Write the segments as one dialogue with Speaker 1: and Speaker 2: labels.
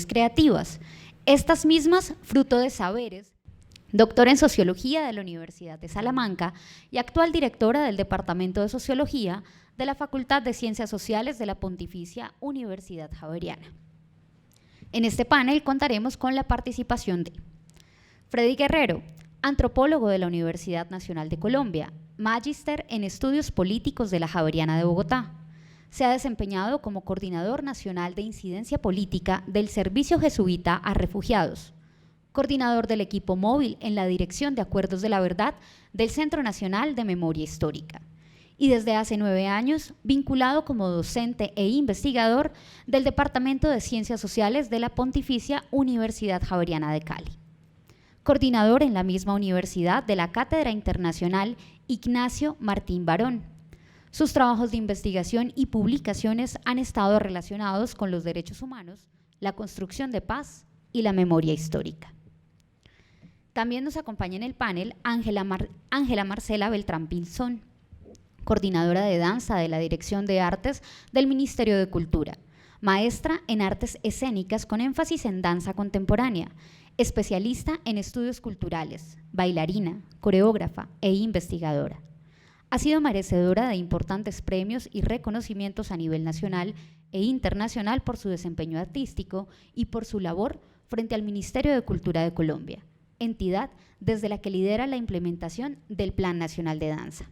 Speaker 1: creativas, estas mismas fruto de saberes. Doctora en Sociología de la Universidad de Salamanca y actual directora del Departamento de Sociología de la Facultad de Ciencias Sociales de la Pontificia Universidad Javeriana. En este panel contaremos con la participación de Freddy Guerrero, antropólogo de la Universidad Nacional de Colombia, magíster en Estudios Políticos de la Javeriana de Bogotá. Se ha desempeñado como coordinador nacional de incidencia política del Servicio Jesuita a Refugiados, coordinador del equipo móvil en la Dirección de Acuerdos de la Verdad del Centro Nacional de Memoria Histórica y desde hace 9 años vinculado como docente e investigador del Departamento de Ciencias Sociales de la Pontificia Universidad Javeriana de Cali. Coordinador en la misma universidad de la Cátedra Internacional Ignacio Martín Barón. Sus trabajos de investigación y publicaciones han estado relacionados con los derechos humanos, la construcción de paz y la memoria histórica. También nos acompaña en el panel Ángela Marcela Beltrán Pinzón, coordinadora de danza de la Dirección de Artes del Ministerio de Cultura, maestra en artes escénicas con énfasis en danza contemporánea, especialista en estudios culturales, bailarina, coreógrafa e investigadora. Ha sido merecedora de importantes premios y reconocimientos a nivel nacional e internacional por su desempeño artístico y por su labor frente al Ministerio de Cultura de Colombia, entidad desde la que lidera la implementación del Plan Nacional de Danza.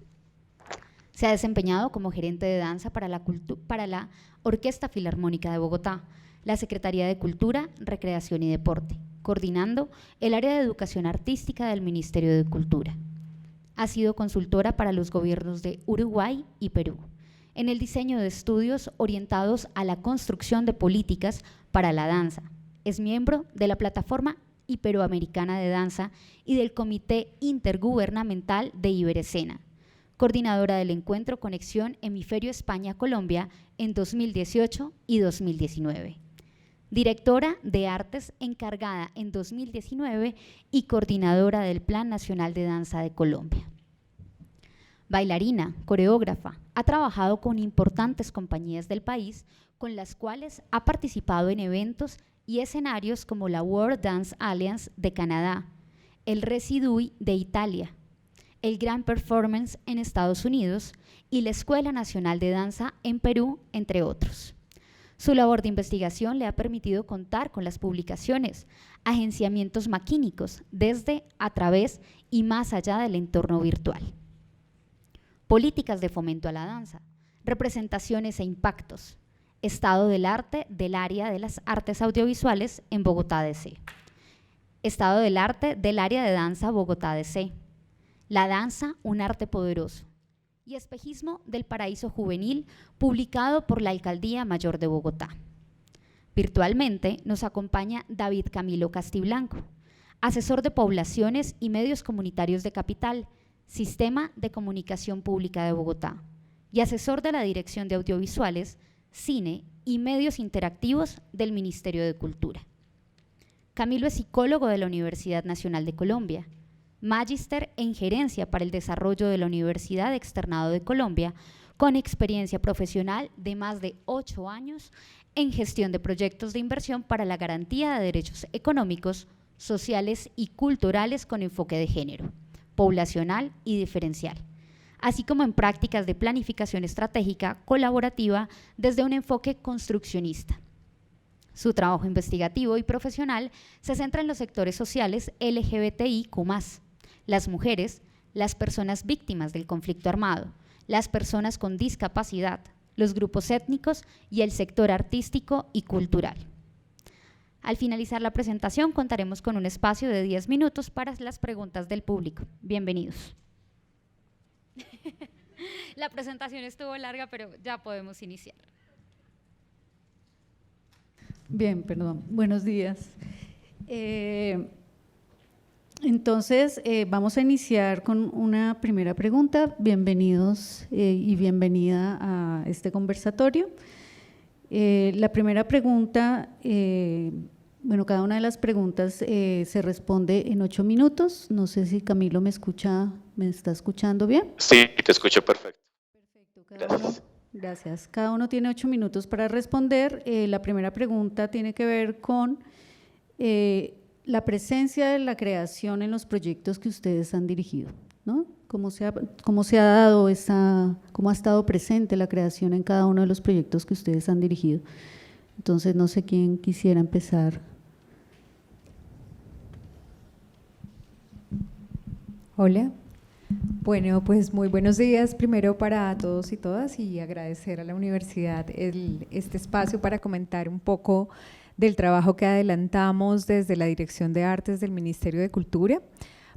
Speaker 1: Se ha desempeñado como gerente de danza para la Orquesta Filarmónica de Bogotá, la Secretaría de Cultura, Recreación y Deporte, coordinando el área de educación artística del Ministerio de Cultura. Ha sido consultora para los gobiernos de Uruguay y Perú, en el diseño de estudios orientados a la construcción de políticas para la danza. Es miembro de la Plataforma Iberoamericana de Danza y del Comité Intergubernamental de Iberescena, coordinadora del encuentro Conexión Hemisferio España-Colombia en 2018 y 2019. Directora de Artes encargada en 2019 y coordinadora del Plan Nacional de Danza de Colombia. Bailarina, coreógrafa, ha trabajado con importantes compañías del país con las cuales ha participado en eventos y escenarios como la World Dance Alliance de Canadá, el Residui de Italia, el Grand Performance en Estados Unidos y la Escuela Nacional de Danza en Perú, entre otros. Su labor de investigación le ha permitido contar con las publicaciones, agenciamientos maquínicos desde, a través y más allá del entorno virtual. Políticas de fomento a la danza, representaciones e impactos, estado del arte del área de las artes audiovisuales en Bogotá DC, estado del arte del área de danza Bogotá DC, la danza, un arte poderoso, y Espejismo del Paraíso Juvenil, publicado por la Alcaldía Mayor de Bogotá. Virtualmente nos acompaña David Camilo Castiblanco, asesor de poblaciones y medios comunitarios de Capital, Sistema de Comunicación Pública de Bogotá, y asesor de la Dirección de Audiovisuales, Cine y Medios Interactivos del Ministerio de Cultura. Camilo es psicólogo de la Universidad Nacional de Colombia, magíster en Gerencia para el Desarrollo de la Universidad Externado de Colombia, con experiencia profesional de más de 8 años en gestión de proyectos de inversión para la garantía de derechos económicos, sociales y culturales con enfoque de género, poblacional y diferencial, así como en prácticas de planificación estratégica colaborativa desde un enfoque construccionista. Su trabajo investigativo y profesional se centra en los sectores sociales LGBTIQ+, las mujeres, las personas víctimas del conflicto armado, las personas con discapacidad, los grupos étnicos y el sector artístico y cultural. Al finalizar la presentación contaremos con un espacio de 10 minutos para las preguntas del público. Bienvenidos. La presentación estuvo larga, pero ya podemos iniciar.
Speaker 2: Bien, perdón. Buenos días. Entonces, vamos a iniciar con una primera pregunta. Bienvenidos y bienvenida a este conversatorio. La primera pregunta, bueno, cada una de las preguntas se responde en 8 minutos. No sé si Camilo me está escuchando bien.
Speaker 3: Sí, te escucho perfecto.
Speaker 2: Perfecto. Cada uno Gracias. Cada uno tiene 8 minutos para responder. La primera pregunta tiene que ver con la presencia de la creación en los proyectos que ustedes han dirigido, ¿no? ¿Cómo se ha dado cómo ha estado presente la creación en cada uno de los proyectos que ustedes han dirigido? Entonces, no sé quién quisiera empezar.
Speaker 3: Hola. Bueno, pues muy buenos días primero para todos y todas y agradecer a la universidad este espacio para comentar un poco del trabajo que adelantamos desde la Dirección de Artes del Ministerio de Cultura,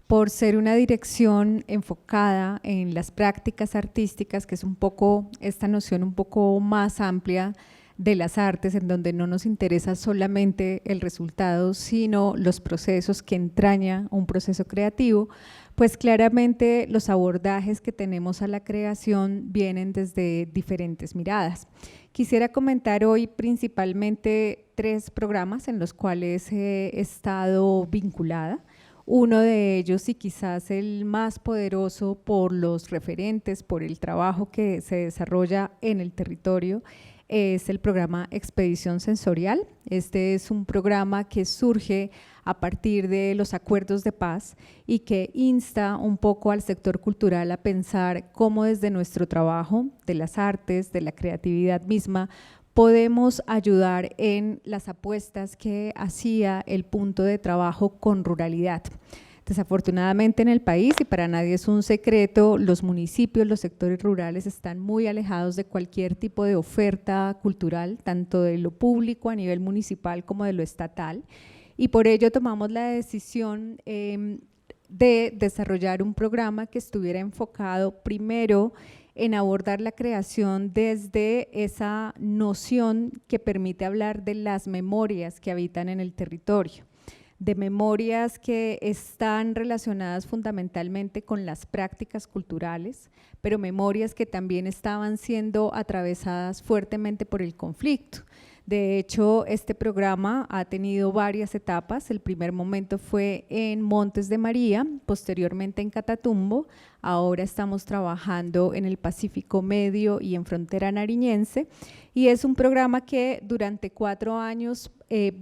Speaker 3: por ser una dirección enfocada en las prácticas artísticas, que es un poco esta noción un poco más amplia de las artes, en donde no nos interesa solamente el resultado, sino los procesos que entraña un proceso creativo. Pues claramente los abordajes que tenemos a la creación vienen desde diferentes miradas. Quisiera comentar hoy principalmente 3 programas en los cuales he estado vinculada. Uno de ellos, y quizás el más poderoso por los referentes, por el trabajo que se desarrolla en el territorio, es el programa Expedición Sensorial. Este es un programa que surge a partir de los acuerdos de paz y que insta un poco al sector cultural a pensar cómo desde nuestro trabajo de las artes, de la creatividad misma, podemos ayudar en las apuestas que hacía el punto de trabajo con ruralidad. Desafortunadamente en el país, y para nadie es un secreto, los municipios, los sectores rurales están muy alejados de cualquier tipo de oferta cultural, tanto de lo público a nivel municipal como de lo estatal, y por ello tomamos la decisión de desarrollar un programa que estuviera enfocado primero en abordar la creación desde esa noción que permite hablar de las memorias que habitan en el territorio, de memorias que están relacionadas fundamentalmente con las prácticas culturales, pero memorias que también estaban siendo atravesadas fuertemente por el conflicto. De hecho, este programa ha tenido varias etapas. El primer momento fue en Montes de María, posteriormente en Catatumbo. Ahora estamos trabajando en el Pacífico Medio y en Frontera Nariñense, y es un programa que durante 4 años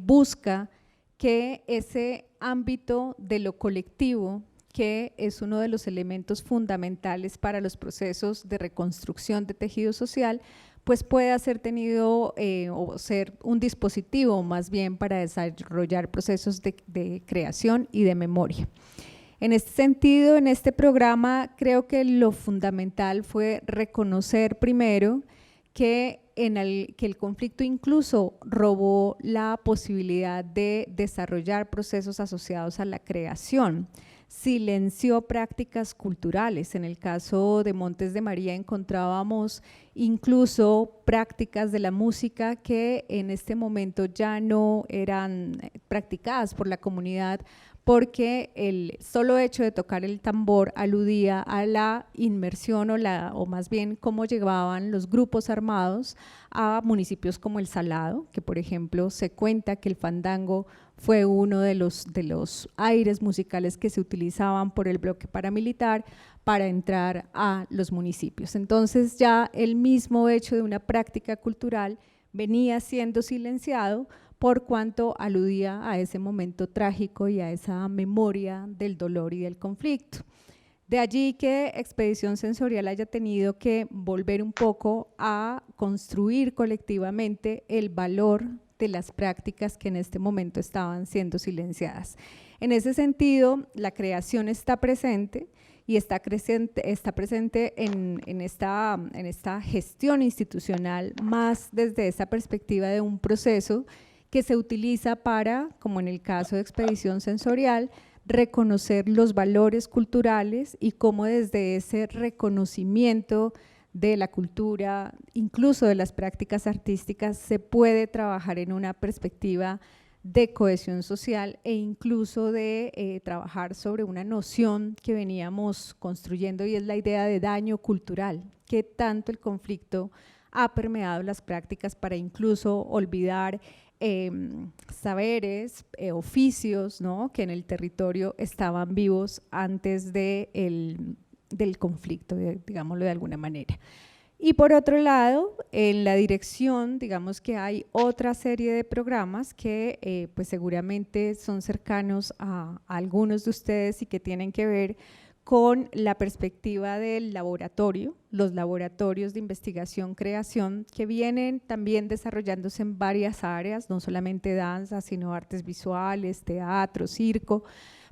Speaker 3: busca que ese ámbito de lo colectivo, que es uno de los elementos fundamentales para los procesos de reconstrucción de tejido social, pues pueda ser tenido o ser un dispositivo más bien para desarrollar procesos de creación y de memoria. En este sentido, en este programa creo que lo fundamental fue reconocer primero que el conflicto incluso robó la posibilidad de desarrollar procesos asociados a la creación, silenció prácticas culturales. En el caso de Montes de María encontrábamos incluso prácticas de la música que en este momento ya no eran practicadas por la comunidad, porque el solo hecho de tocar el tambor aludía a la inmersión o más bien cómo llevaban los grupos armados a municipios como El Salado, que por ejemplo se cuenta que el fandango fue uno de los aires musicales que se utilizaban por el bloque paramilitar para entrar a los municipios. Entonces ya el mismo hecho de una práctica cultural venía siendo silenciado por cuanto aludía a ese momento trágico y a esa memoria del dolor y del conflicto. De allí que Expedición Sensorial haya tenido que volver un poco a construir colectivamente el valor de las prácticas que en este momento estaban siendo silenciadas. En ese sentido, la creación está presente y está presente en esta gestión institucional, más desde esa perspectiva de un proceso que se utiliza para, como en el caso de Expedición Sensorial, reconocer los valores culturales y cómo desde ese reconocimiento de la cultura, incluso de las prácticas artísticas, se puede trabajar en una perspectiva de cohesión social e incluso de trabajar sobre una noción que veníamos construyendo, y es la idea de daño cultural, que tanto el conflicto ha permeado las prácticas para incluso olvidar saberes, oficios, ¿no?, que en el territorio estaban vivos antes del conflicto, digámoslo de alguna manera. Y por otro lado, en la dirección, digamos que hay otra serie de programas que pues seguramente son cercanos a algunos de ustedes y que tienen que ver con la perspectiva del laboratorio, los laboratorios de investigación-creación que vienen también desarrollándose en varias áreas, no solamente danza, sino artes visuales, teatro, circo,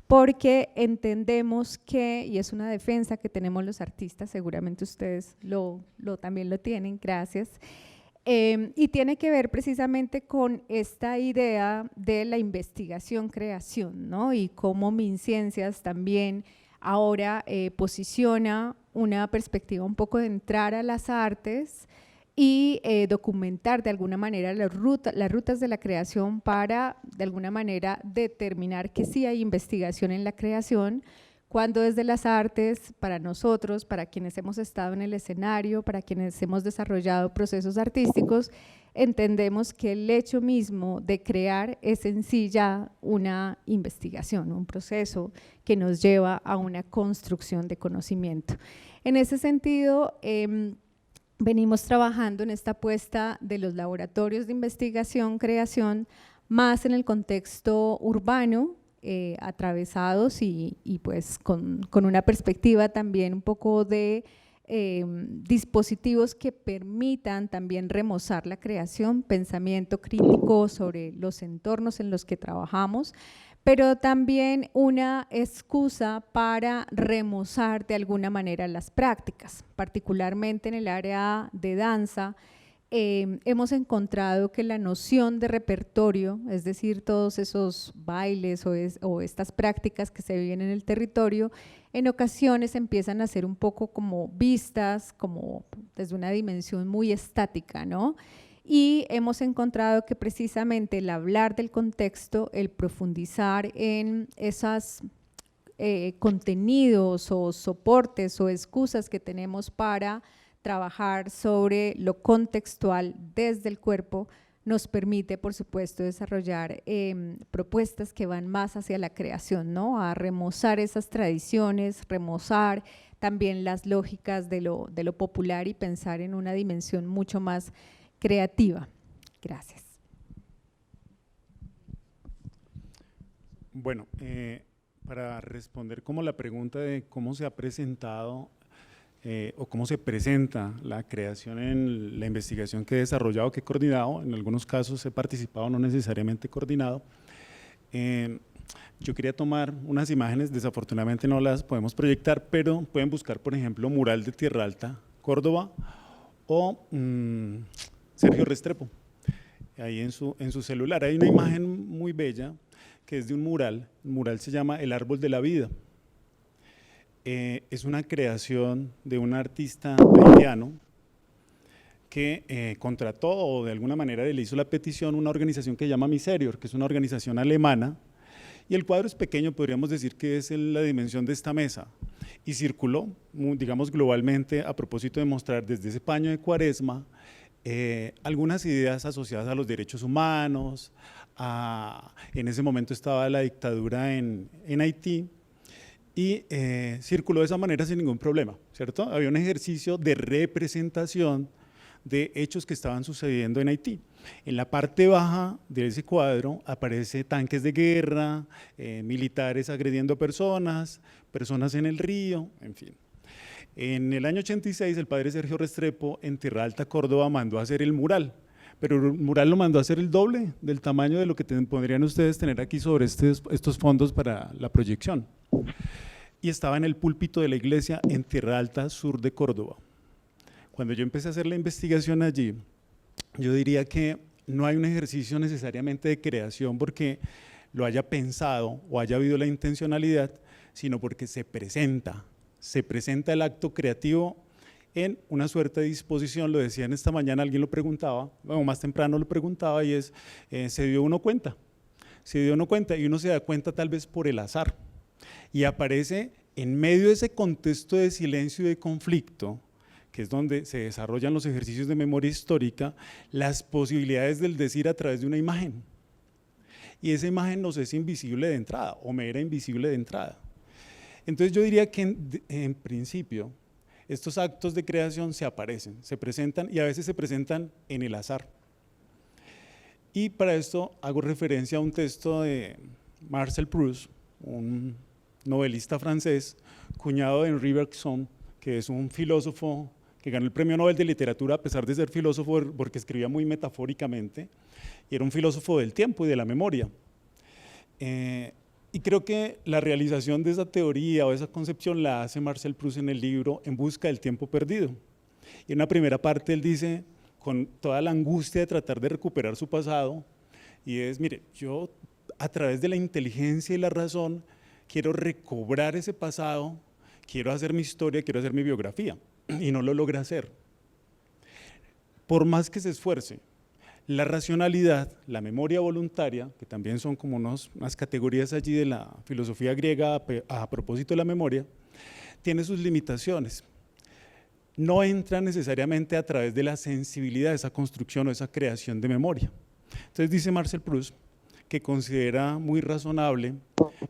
Speaker 3: porque entendemos que, y es una defensa que tenemos los artistas, seguramente ustedes también lo tienen, gracias, y tiene que ver precisamente con esta idea de la investigación-creación, ¿no? Y cómo MinCiencias también ahora posiciona una perspectiva un poco de entrar a las artes y documentar de alguna manera las rutas de la creación para de alguna manera determinar que sí hay investigación en la creación, cuando desde las artes, para nosotros, para quienes hemos estado en el escenario, para quienes hemos desarrollado procesos artísticos, entendemos que el hecho mismo de crear es en sí ya una investigación, un proceso que nos lleva a una construcción de conocimiento. En ese sentido, venimos trabajando en esta apuesta de los laboratorios de investigación, creación, más en el contexto urbano, atravesados y pues con una perspectiva también un poco de dispositivos que permitan también remozar la creación, pensamiento crítico sobre los entornos en los que trabajamos, pero también una excusa para remozar de alguna manera las prácticas, particularmente en el área de danza. Hemos encontrado que la noción de repertorio, es decir, todos esos bailes o estas prácticas que se viven en el territorio, en ocasiones empiezan a ser un poco como vistas, como desde una dimensión muy estática, ¿no? Y hemos encontrado que precisamente el hablar del contexto, el profundizar en esos contenidos o soportes o excusas que tenemos para trabajar sobre lo contextual desde el cuerpo, nos permite, por supuesto, desarrollar propuestas que van más hacia la creación, ¿no? A remozar esas tradiciones, remozar también las lógicas de lo popular y pensar en una dimensión mucho más creativa. Gracias.
Speaker 4: Bueno, para responder como la pregunta de cómo se ha presentado o cómo se presenta la creación en la investigación que he desarrollado, que he coordinado, en algunos casos he participado, no necesariamente coordinado. Yo quería tomar unas imágenes, desafortunadamente no las podemos proyectar, pero pueden buscar, por ejemplo, mural de Tierra Alta, Córdoba, o Sergio Restrepo, ahí en su celular. Hay una imagen muy bella que es de un mural, el mural se llama El Árbol de la Vida. Es una creación de un artista haitiano que contrató o de alguna manera le hizo la petición a una organización que se llama Miserior, que es una organización alemana, y el cuadro es pequeño, podríamos decir que es la dimensión de esta mesa, y circuló, digamos globalmente, a propósito de mostrar desde ese paño de Cuaresma algunas ideas asociadas a los derechos humanos. En ese momento estaba la dictadura en Haití, y circuló de esa manera sin ningún problema, ¿cierto? Había un ejercicio de representación de hechos que estaban sucediendo en Haití. En la parte baja de ese cuadro aparece tanques de guerra, militares agrediendo personas, personas en el río, en fin. En el año 86 el padre Sergio Restrepo en Tierra Alta, Córdoba, mandó a hacer el mural, pero el mural lo mandó a hacer el doble del tamaño de lo que podrían ustedes tener aquí sobre estos fondos para la proyección. Y estaba en el púlpito de la iglesia en Tierra Alta, sur de Córdoba. Cuando yo empecé a hacer la investigación allí, yo diría que no hay un ejercicio necesariamente de creación porque lo haya pensado o haya habido la intencionalidad, sino porque se presenta el acto creativo en una suerte de disposición. Lo decían esta mañana, alguien lo preguntaba, bueno, más temprano lo preguntaba, y es, se dio uno cuenta y uno se da cuenta tal vez por el azar, y aparece en medio de ese contexto de silencio y de conflicto, que es donde se desarrollan los ejercicios de memoria histórica, las posibilidades del decir a través de una imagen. Y esa imagen nos es invisible de entrada, o me era invisible de entrada. Entonces yo diría que en principio estos actos de creación se aparecen, se presentan y a veces se presentan en el azar. Y para esto hago referencia a un texto de Marcel Proust, un novelista francés, cuñado de Henri Bergson, que es un filósofo que ganó el Premio Nobel de Literatura a pesar de ser filósofo porque escribía muy metafóricamente, y era un filósofo del tiempo y de la memoria. Y creo que la realización de esa teoría o esa concepción la hace Marcel Proust en el libro En busca del tiempo perdido. Y en una primera parte él dice, con toda la angustia de tratar de recuperar su pasado, y es, mire, yo a través de la inteligencia y la razón quiero recobrar ese pasado, quiero hacer mi historia, quiero hacer mi biografía, y no lo logra hacer. Por más que se esfuerce, la racionalidad, la memoria voluntaria, que también son como unas categorías allí de la filosofía griega a propósito de la memoria, tiene sus limitaciones. No entra necesariamente a través de la sensibilidad de esa construcción o esa creación de memoria. Entonces dice Marcel Proust que considera muy razonable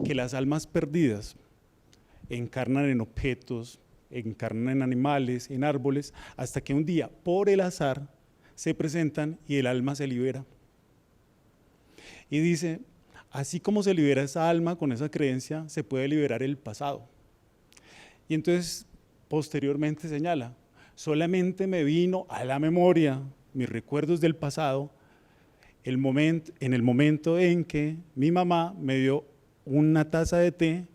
Speaker 4: que las almas perdidas encarnan en objetos, encarnan en animales, en árboles, hasta que un día, por el azar, se presentan y el alma se libera. Y dice, así como se libera esa alma con esa creencia, se puede liberar el pasado. Y entonces, posteriormente señala, solamente me vino a la memoria mis recuerdos del pasado en el momento en que mi mamá me dio una taza de té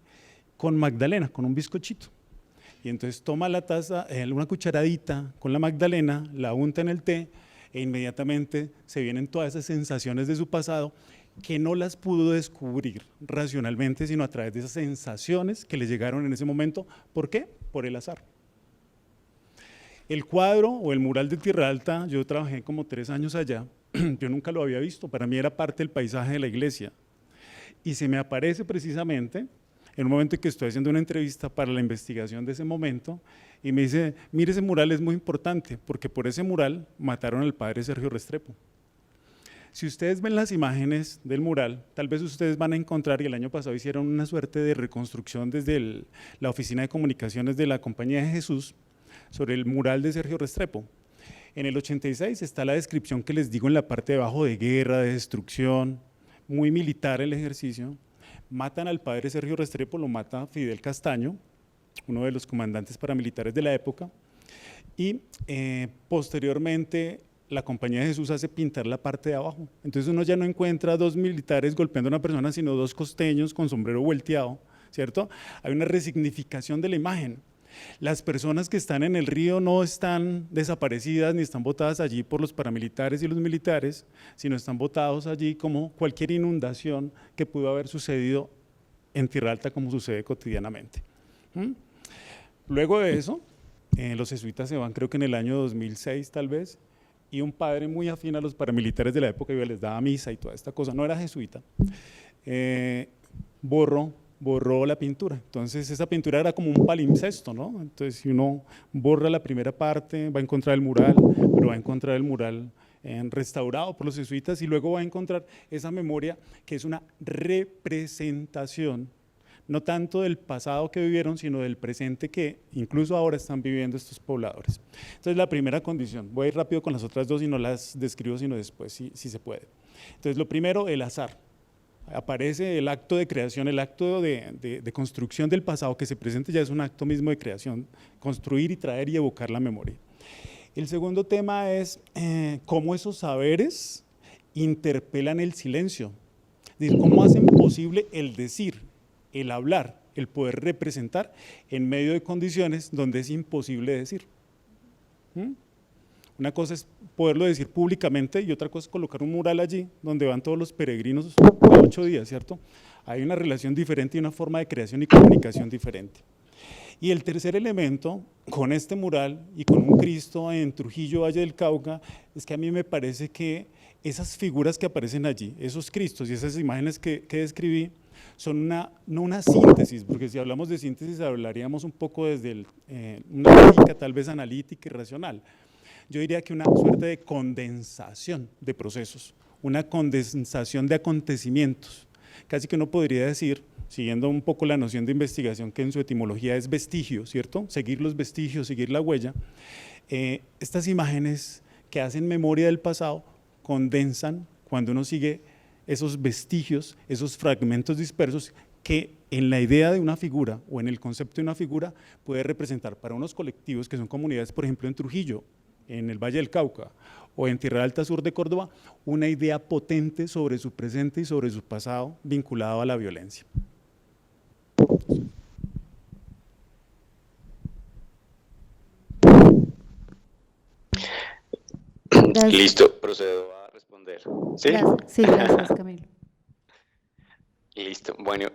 Speaker 4: con magdalena, con un bizcochito. Y entonces toma la taza, una cucharadita con la magdalena, la unta en el té, e inmediatamente se vienen todas esas sensaciones de su pasado que no las pudo descubrir racionalmente, sino a través de esas sensaciones que le llegaron en ese momento. ¿Por qué? Por el azar. El cuadro o el mural de Tierra Alta, yo trabajé como 3 años allá, yo nunca lo había visto, para mí era parte del paisaje de la iglesia. Y se me aparece precisamente en un momento en que estoy haciendo una entrevista para la investigación de ese momento, y me dice, mire, ese mural es muy importante, porque por ese mural mataron al padre Sergio Restrepo. Si ustedes ven las imágenes del mural, tal vez ustedes van a encontrar, y el año pasado hicieron una suerte de reconstrucción desde la oficina de comunicaciones de la Compañía de Jesús, sobre el mural de Sergio Restrepo. En el 86 está la descripción que les digo en la parte de abajo de guerra, de destrucción, muy militar el ejercicio. Matan al padre Sergio Restrepo, lo mata Fidel Castaño, uno de los comandantes paramilitares de la época, y posteriormente la Compañía de Jesús hace pintar la parte de abajo. Entonces uno ya no encuentra 2 militares golpeando a una persona, sino 2 costeños con sombrero volteado, ¿cierto? Hay una resignificación de la imagen. Las personas que están en el río no están desaparecidas ni están botadas allí por los paramilitares y los militares, sino están botados allí como cualquier inundación que pudo haber sucedido en Tierra Alta, como sucede cotidianamente. Luego de eso, los jesuitas se van, creo que en el año 2006 tal vez, y un padre muy afín a los paramilitares de la época, que les daba misa y toda esta cosa, no era jesuita, borró la pintura. Entonces esa pintura era como un palimpsesto, ¿no? Entonces si uno borra la primera parte, va a encontrar el mural, pero va a encontrar el mural restaurado por los jesuitas, y luego va a encontrar esa memoria que es una representación, no tanto del pasado que vivieron, sino del presente que incluso ahora están viviendo estos pobladores. Entonces la primera condición, voy a ir rápido con las otras 2 y no las describo sino después, si se puede. Entonces lo primero, el azar. Aparece el acto de creación, el acto de construcción del pasado que se presenta ya es un acto mismo de creación, construir y traer y evocar la memoria. El segundo tema es cómo esos saberes interpelan el silencio, es decir, cómo hacen posible el decir, el hablar, el poder representar en medio de condiciones donde es imposible decir. Una cosa es poderlo decir públicamente y otra cosa es colocar un mural allí donde van todos los peregrinos de 8 días, ¿cierto? Hay una relación diferente y una forma de creación y comunicación diferente. Y el tercer elemento, con este mural y con un Cristo en Trujillo, Valle del Cauca, es que a mí me parece que esas figuras que aparecen allí, esos Cristos y esas imágenes que describí, son no una síntesis, porque si hablamos de síntesis hablaríamos un poco desde una lógica tal vez analítica y racional. Yo diría que una suerte de condensación de procesos, una condensación de acontecimientos. Casi que uno podría decir siguiendo un poco la noción de investigación que en su etimología es vestigio, ¿cierto? Seguir los vestigios, seguir la huella. Estas imágenes que hacen memoria del pasado condensan cuando uno sigue esos vestigios, esos fragmentos dispersos que en la idea de una figura o en el concepto de una figura puede representar para unos colectivos que son comunidades, por ejemplo en Trujillo, en el Valle del Cauca o en Tierra Alta Sur de Córdoba, una idea potente sobre su presente y sobre su pasado vinculado a la violencia.
Speaker 2: Gracias.
Speaker 5: Listo, procedo a responder. ¿Sí?
Speaker 2: Sí, gracias, Camilo.
Speaker 5: Listo. Bueno,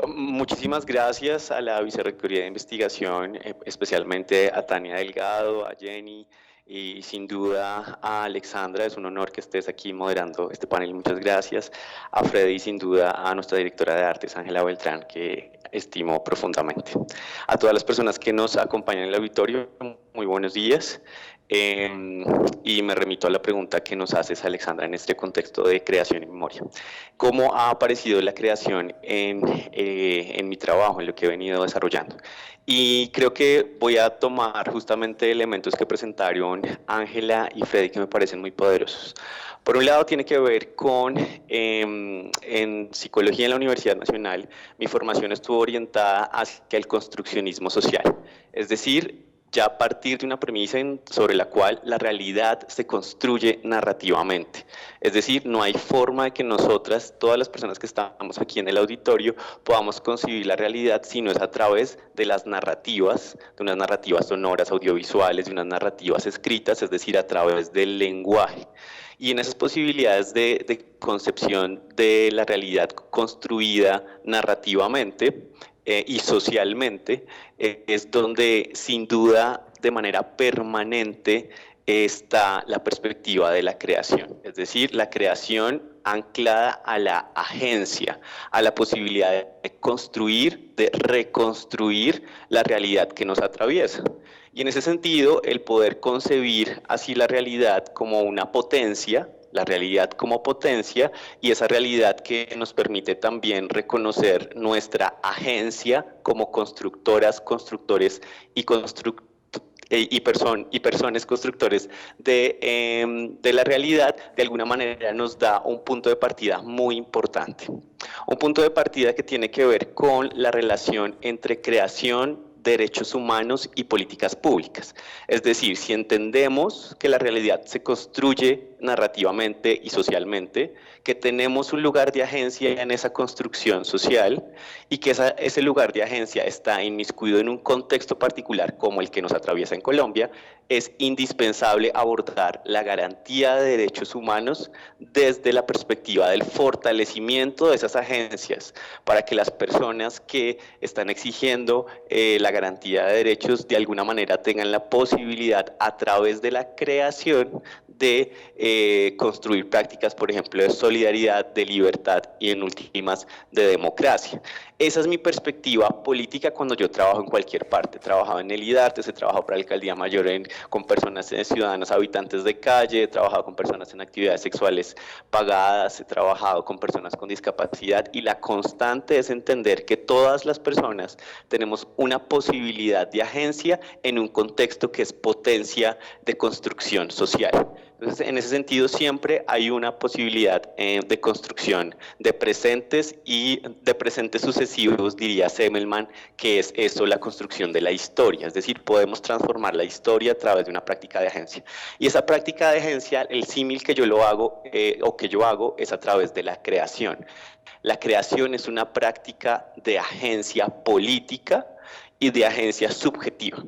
Speaker 5: muchísimas gracias a la Vicerrectoría de Investigación, especialmente a Tania Delgado, a Jenny y sin duda a Alexandra. Es un honor que estés aquí moderando este panel. Muchas gracias. A Freddy y sin duda a nuestra directora de artes, Ángela Beltrán, que estimo profundamente. A todas las personas que nos acompañan en el auditorio, muy buenos días. Y me remito a la pregunta que nos haces, Alexandra, en este contexto de creación y memoria. ¿Cómo ha aparecido la creación en mi trabajo, en lo que he venido desarrollando? Y creo que voy a tomar justamente elementos que presentaron Ángela y Freddy que me parecen muy poderosos. Por un lado tiene que ver con, en psicología en la Universidad Nacional, mi formación estuvo orientada hacia el construccionismo social, es decir, ya a partir de una premisa sobre la cual la realidad se construye narrativamente. Es decir, no hay forma de que nosotras, todas las personas que estamos aquí en el auditorio, podamos concebir la realidad si no es a través de las narrativas, de unas narrativas sonoras, audiovisuales, de unas narrativas escritas, es decir, a través del lenguaje. Y en esas posibilidades de concepción de la realidad construida narrativamente, y socialmente, es donde sin duda de manera permanente está la perspectiva de la creación, es decir, la creación anclada a la agencia, a la posibilidad de construir, de reconstruir la realidad que nos atraviesa. Y en ese sentido, el poder concebir así la realidad como una potencia, la realidad como potencia, y esa realidad que nos permite también reconocer nuestra agencia como constructoras, constructores y personas constructores de la realidad, de alguna manera nos da un punto de partida muy importante. Un punto de partida que tiene que ver con la relación entre creación, derechos humanos y políticas públicas. Es decir, si entendemos que la realidad se construye narrativamente y socialmente, que tenemos un lugar de agencia en esa construcción social y que ese lugar de agencia está inmiscuido en un contexto particular como el que nos atraviesa en Colombia, es indispensable abordar la garantía de derechos humanos desde la perspectiva del fortalecimiento de esas agencias para que las personas que están exigiendo la garantía de derechos de alguna manera tengan la posibilidad a través de la creación de construir prácticas, por ejemplo, de solidaridad, de libertad y en últimas de democracia. Esa es mi perspectiva política cuando yo trabajo en cualquier parte. He trabajado en el IDARTES, he trabajado para la Alcaldía Mayor con personas ciudadanas habitantes de calle, he trabajado con personas en actividades sexuales pagadas, he trabajado con personas con discapacidad y la constante es entender que todas las personas tenemos una posibilidad de agencia en un contexto que es potencia de construcción social. Entonces, en ese sentido, siempre hay una posibilidad de construcción de presentes y de presentes sucesivos, diría Semmelman, que es eso, la construcción de la historia. Es decir, podemos transformar la historia a través de una práctica de agencia. Y esa práctica de agencia, el símil que yo lo hago, o que yo hago, es a través de la creación. La creación es una práctica de agencia política y de agencia subjetiva.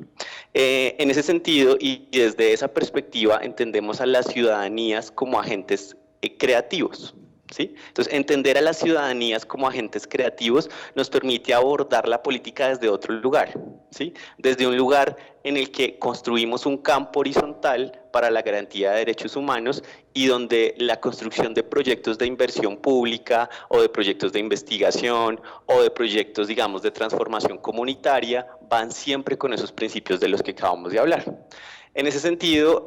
Speaker 5: En ese sentido y desde esa perspectiva entendemos a las ciudadanías como agentes creativos. ¿Sí? Entonces, entender a las ciudadanías como agentes creativos nos permite abordar la política desde otro lugar, ¿sí? Desde un lugar en el que construimos un campo horizontal para la garantía de derechos humanos y donde la construcción de proyectos de inversión pública o de proyectos de investigación o de proyectos, digamos, de transformación comunitaria van siempre con esos principios de los que acabamos de hablar. En ese sentido,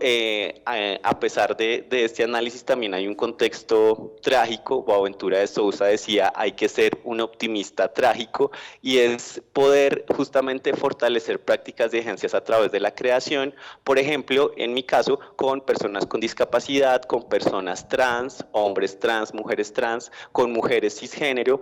Speaker 5: a pesar de este análisis, también hay un contexto trágico. Boaventura de Sousa decía, hay que ser un optimista trágico, y es poder justamente fortalecer prácticas de agencias a través de la creación, por ejemplo, en mi caso, con personas con discapacidad, con personas trans, hombres trans, mujeres trans, con mujeres cisgénero,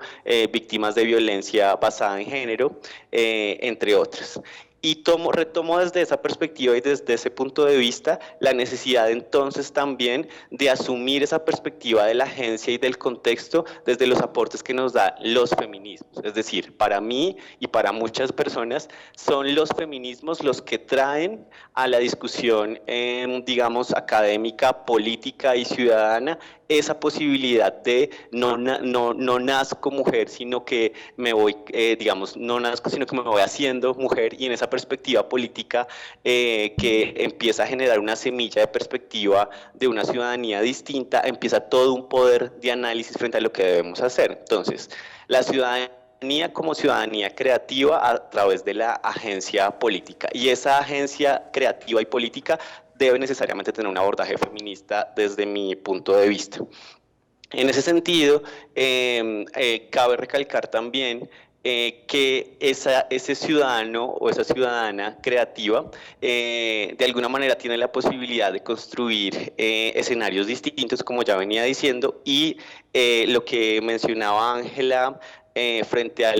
Speaker 5: víctimas de violencia basada en género, entre otras. Y retomo desde esa perspectiva y desde ese punto de vista la necesidad entonces también de asumir esa perspectiva de la agencia y del contexto desde los aportes que nos da los feminismos. Es decir, para mí y para muchas personas son los feminismos los que traen a la discusión, digamos, académica, política y ciudadana esa posibilidad de no nazco mujer, sino que me voy, digamos, no nazco, sino que me voy haciendo mujer, y en esa perspectiva política que empieza a generar una semilla de perspectiva de una ciudadanía distinta, empieza todo un poder de análisis frente a lo que debemos hacer. Entonces, la ciudadanía como ciudadanía creativa a través de la agencia política, y esa agencia creativa y política debe necesariamente tener un abordaje feminista desde mi punto de vista. En ese sentido, cabe recalcar también que ese ciudadano o esa ciudadana creativa de alguna manera tiene la posibilidad de construir escenarios distintos, como ya venía diciendo, y lo que mencionaba Ángela frente a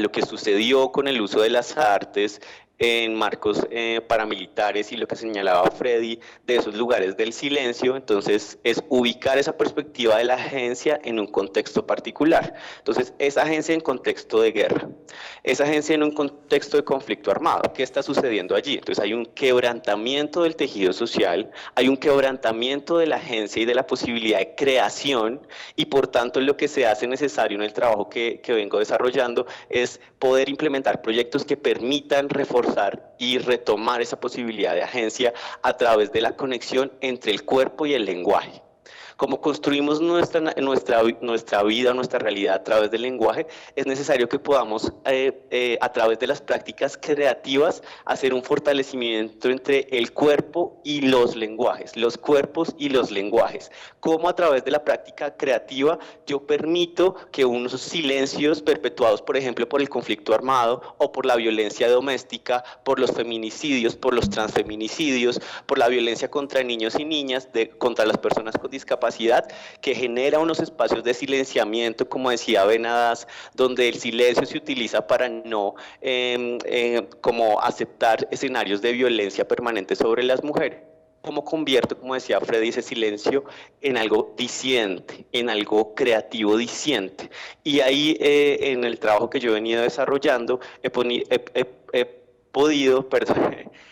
Speaker 5: lo que sucedió con el uso de las artes en marcos paramilitares y lo que señalaba Freddy de esos lugares del silencio. Entonces es ubicar esa perspectiva de la agencia en un contexto particular. Entonces esa agencia en contexto de guerra, esa agencia en un contexto de conflicto armado, ¿qué está sucediendo allí? Entonces hay un quebrantamiento del tejido social, hay un quebrantamiento de la agencia y de la posibilidad de creación, y por tanto lo que se hace necesario en el trabajo que vengo desarrollando es poder implementar proyectos que permitan reforzar y retomar esa posibilidad de agencia a través de la conexión entre el cuerpo y el lenguaje. Como construimos nuestra vida, nuestra realidad a través del lenguaje, es necesario que podamos, a través de las prácticas creativas, hacer un fortalecimiento entre el cuerpo y los lenguajes, los cuerpos y los lenguajes. Cómo a través de la práctica creativa yo permito que unos silencios perpetuados, por ejemplo, por el conflicto armado o por la violencia doméstica, por los feminicidios, por los transfeminicidios, por la violencia contra niños y niñas, contra las personas con discapacidad, que genera unos espacios de silenciamiento, como decía Benadas, donde el silencio se utiliza para no como aceptar escenarios de violencia permanente sobre las mujeres. ¿Cómo convierto, como decía Freddy, ese silencio en algo diciente, en algo creativo diciente? Y ahí en el trabajo que yo he venido desarrollando he podido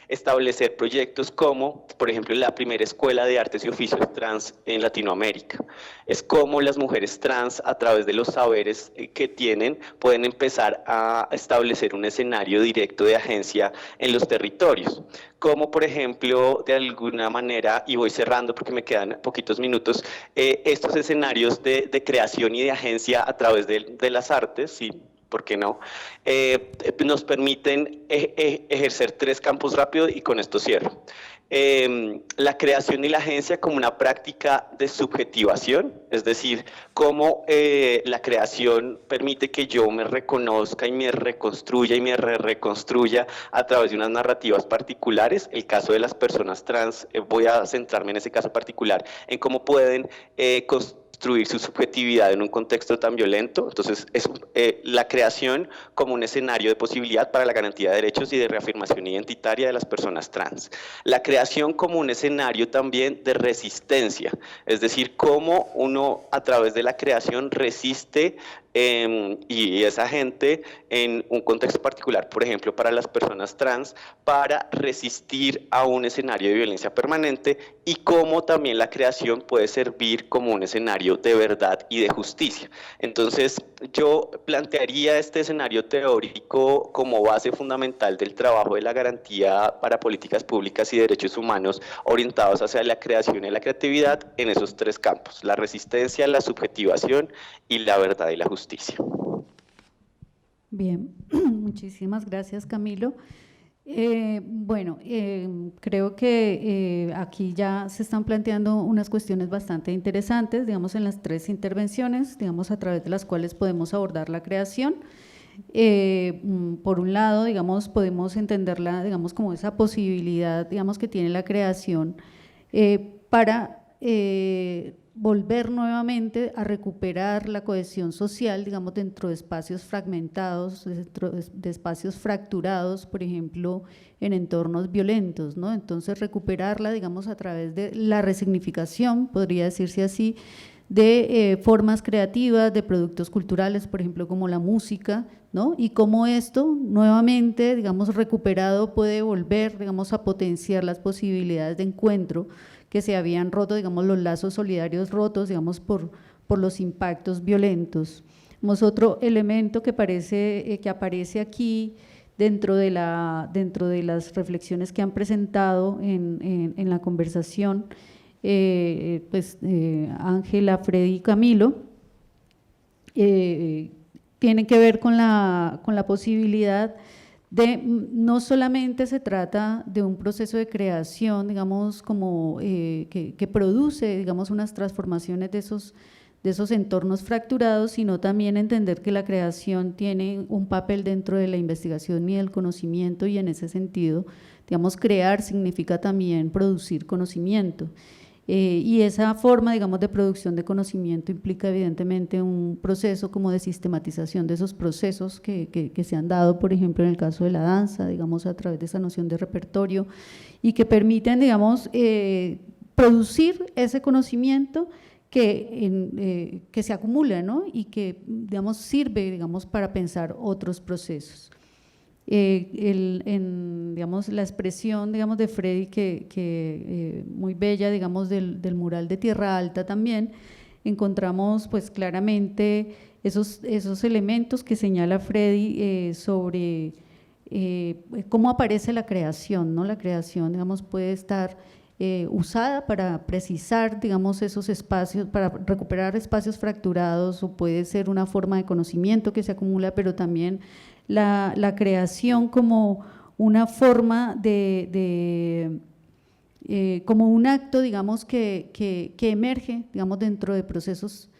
Speaker 5: establecer proyectos como, por ejemplo, la primera escuela de artes y oficios trans en Latinoamérica. Es como las mujeres trans, a través de los saberes que tienen, pueden empezar a establecer un escenario directo de agencia en los territorios. Como, por ejemplo, de alguna manera, y voy cerrando porque me quedan poquitos minutos, estos escenarios de creación y de agencia a través de las artes, ¿sí? ¿Por qué no? Nos permiten ejercer tres campos rápido, y con esto cierro. La creación y la agencia como una práctica de subjetivación, es decir, cómo la creación permite que yo me reconozca y me reconstruya y me reconstruya a través de unas narrativas particulares. El caso de las personas trans, voy a centrarme en ese caso particular, en cómo pueden construir su subjetividad en un contexto tan violento. Entonces, es la creación como un escenario de posibilidad para la garantía de derechos y de reafirmación identitaria de las personas trans. La creación como un escenario también de resistencia, es decir, cómo uno a través de la creación resiste y esa gente en un contexto particular, por ejemplo, para las personas trans, para resistir a un escenario de violencia permanente, y cómo también la creación puede servir como un escenario de verdad y de justicia. Entonces, yo plantearía este escenario teórico como base fundamental del trabajo de la garantía para políticas públicas y derechos humanos orientados hacia la creación y la creatividad en esos tres campos: la resistencia, la subjetivación y la verdad y la justicia.
Speaker 2: Bien, muchísimas gracias, Camilo. Bueno, creo que aquí ya se están planteando unas cuestiones bastante interesantes, digamos, en las 3 intervenciones, digamos, a través de las cuales podemos abordar la creación. Por un lado, digamos, podemos entenderla, digamos, como esa posibilidad, digamos, que tiene la creación para volver nuevamente a recuperar la cohesión social, digamos, dentro de espacios fragmentados, dentro de espacios fracturados, por ejemplo, en entornos violentos, ¿no? Entonces, recuperarla, digamos, a través de la resignificación, podría decirse así, de formas creativas, de productos culturales, por ejemplo, como la música, ¿no? Y cómo esto, nuevamente, digamos, recuperado, puede volver, digamos, a potenciar las posibilidades de encuentro que se habían roto, digamos, los lazos solidarios rotos, digamos, por los impactos violentos. Otro elemento que aparece aquí dentro de las reflexiones que han presentado en la conversación, pues Ángela, Freddy y Camilo, tienen que ver con la posibilidad de no solamente se trata de un proceso de creación, digamos, como que produce, digamos, unas transformaciones de esos entornos fracturados, sino también entender que la creación tiene un papel dentro de la investigación y el conocimiento, y en ese sentido, digamos, crear significa también producir conocimiento. Y esa forma, digamos, de producción de conocimiento implica evidentemente un proceso como de sistematización de esos procesos que se han dado, por ejemplo, en el caso de la danza, digamos, a través de esa noción de repertorio, y que permiten, digamos, producir ese conocimiento que se acumula, ¿no? Y que, digamos, sirve, digamos, para pensar otros procesos. Digamos, la expresión, digamos, de Freddy, que muy bella, digamos, del mural de Tierra Alta también, encontramos pues claramente esos elementos que señala Freddy sobre cómo aparece la creación, ¿no? La creación, digamos, puede estar usada para precisar, digamos, esos espacios, para recuperar espacios fracturados, o puede ser una forma de conocimiento que se acumula, pero también la creación como una forma como un acto, digamos, que emerge, digamos, dentro de procesos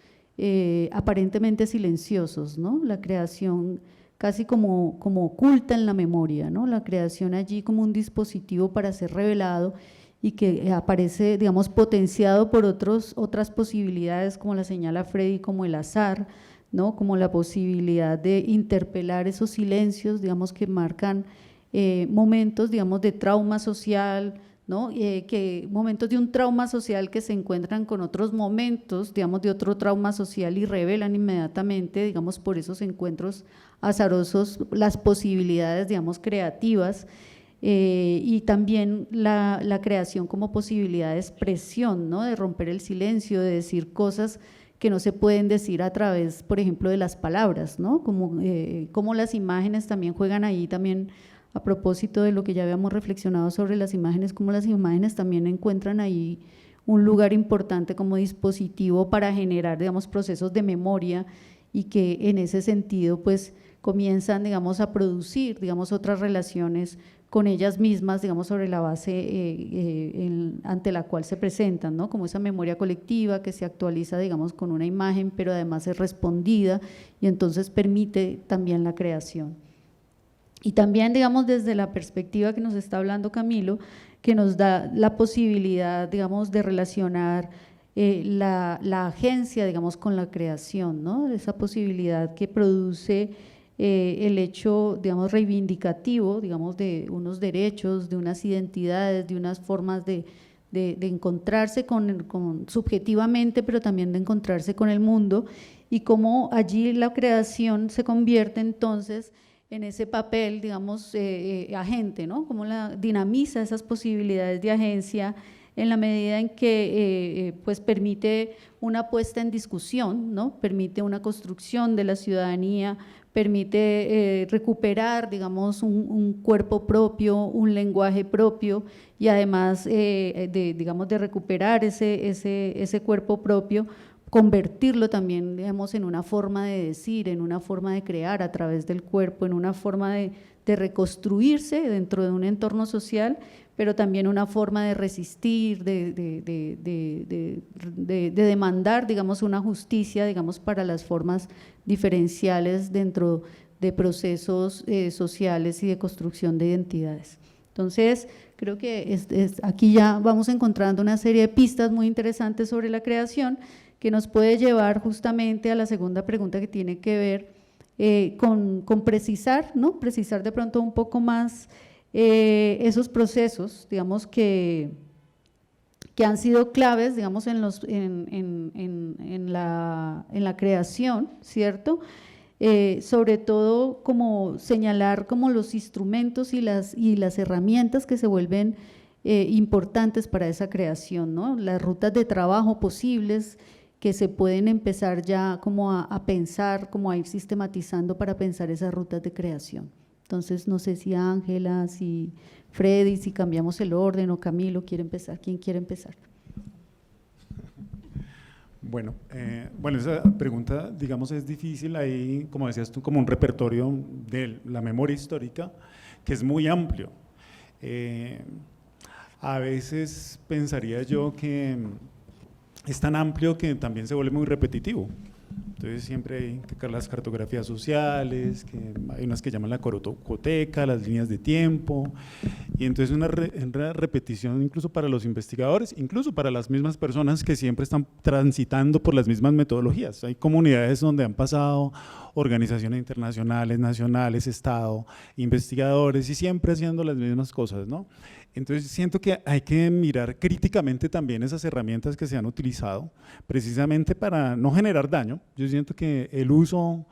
Speaker 2: aparentemente silenciosos, ¿no? La creación casi como oculta en la memoria, ¿no? La creación allí como un dispositivo para ser revelado y que aparece, digamos, potenciado por otras posibilidades, como la señala Freddy, como el azar, ¿no? Como la posibilidad de interpelar esos silencios, digamos, que marcan momentos, digamos, de trauma social, ¿no? Momentos de un trauma social que se encuentran con otros momentos, digamos, de otro trauma social, y revelan inmediatamente, digamos, por esos encuentros azarosos, las posibilidades, digamos, creativas, y también la creación como posibilidad de expresión, ¿no? De romper el silencio, de decir cosas que no se pueden decir a través, por ejemplo, de las palabras, ¿no? Como las imágenes también juegan ahí, también a propósito de lo que ya habíamos reflexionado sobre las imágenes, como las imágenes también encuentran ahí un lugar importante como dispositivo para generar, digamos, procesos de memoria, y que en ese sentido pues comienzan, digamos, a producir, digamos, otras relaciones con ellas mismas, digamos, sobre la base ante la cual se presentan, ¿no? Como esa memoria colectiva que se actualiza, digamos, con una imagen, pero además es respondida, y entonces permite también la creación. Y también, digamos, desde la perspectiva que nos está hablando Camilo, que nos da la posibilidad, digamos, de relacionar la agencia, digamos, con la creación, ¿no? Esa posibilidad que produce el hecho, digamos, reivindicativo, digamos, de unos derechos, de unas identidades, de unas formas de encontrarse subjetivamente, pero también de encontrarse con el mundo, y cómo allí la creación se convierte entonces en ese papel, digamos, agente, ¿no? Cómo dinamiza esas posibilidades de agencia en la medida en que pues permite una puesta en discusión, ¿no? Permite una construcción de la ciudadanía, permite recuperar, digamos, un cuerpo propio, un lenguaje propio, y además digamos, de recuperar ese cuerpo propio, convertirlo también, digamos, en una forma de decir, en una forma de crear a través del cuerpo, en una forma de reconstruirse dentro de un entorno social, pero también una forma de resistir, de demandar, digamos, una justicia, digamos, para las formas diferenciales dentro de procesos sociales y de construcción de identidades. Entonces, creo que aquí ya vamos encontrando una serie de pistas muy interesantes sobre la creación que nos puede llevar justamente a la segunda pregunta que tiene que ver con precisar, ¿no? Precisar de pronto un poco más esos procesos, digamos, que han sido claves, digamos, en la creación, ¿cierto? Sobre todo como señalar como los instrumentos y las herramientas que se vuelven importantes para esa creación, ¿no? Las rutas de trabajo posibles que se pueden empezar ya como a pensar, como a ir sistematizando para pensar esas rutas de creación. Entonces, no sé si Ángela, si Freddy, si cambiamos el orden o Camilo quiere empezar. ¿Quién quiere empezar?
Speaker 4: Bueno, esa pregunta, digamos, es difícil. Ahí, como decías tú, como un repertorio de la memoria histórica que es muy amplio. A veces pensaría yo que es tan amplio que también se vuelve muy repetitivo. Entonces siempre hay las cartografías sociales, que hay unas que llaman la corocoteca, las líneas de tiempo, y entonces una repetición incluso para los investigadores, incluso para las mismas personas que siempre están transitando por las mismas metodologías. Hay comunidades donde han pasado organizaciones internacionales, nacionales, Estado, investigadores, y siempre haciendo las mismas cosas, ¿no? Entonces siento que hay que mirar críticamente también esas herramientas que se han utilizado, precisamente para no generar daño. Yo siento que el uso,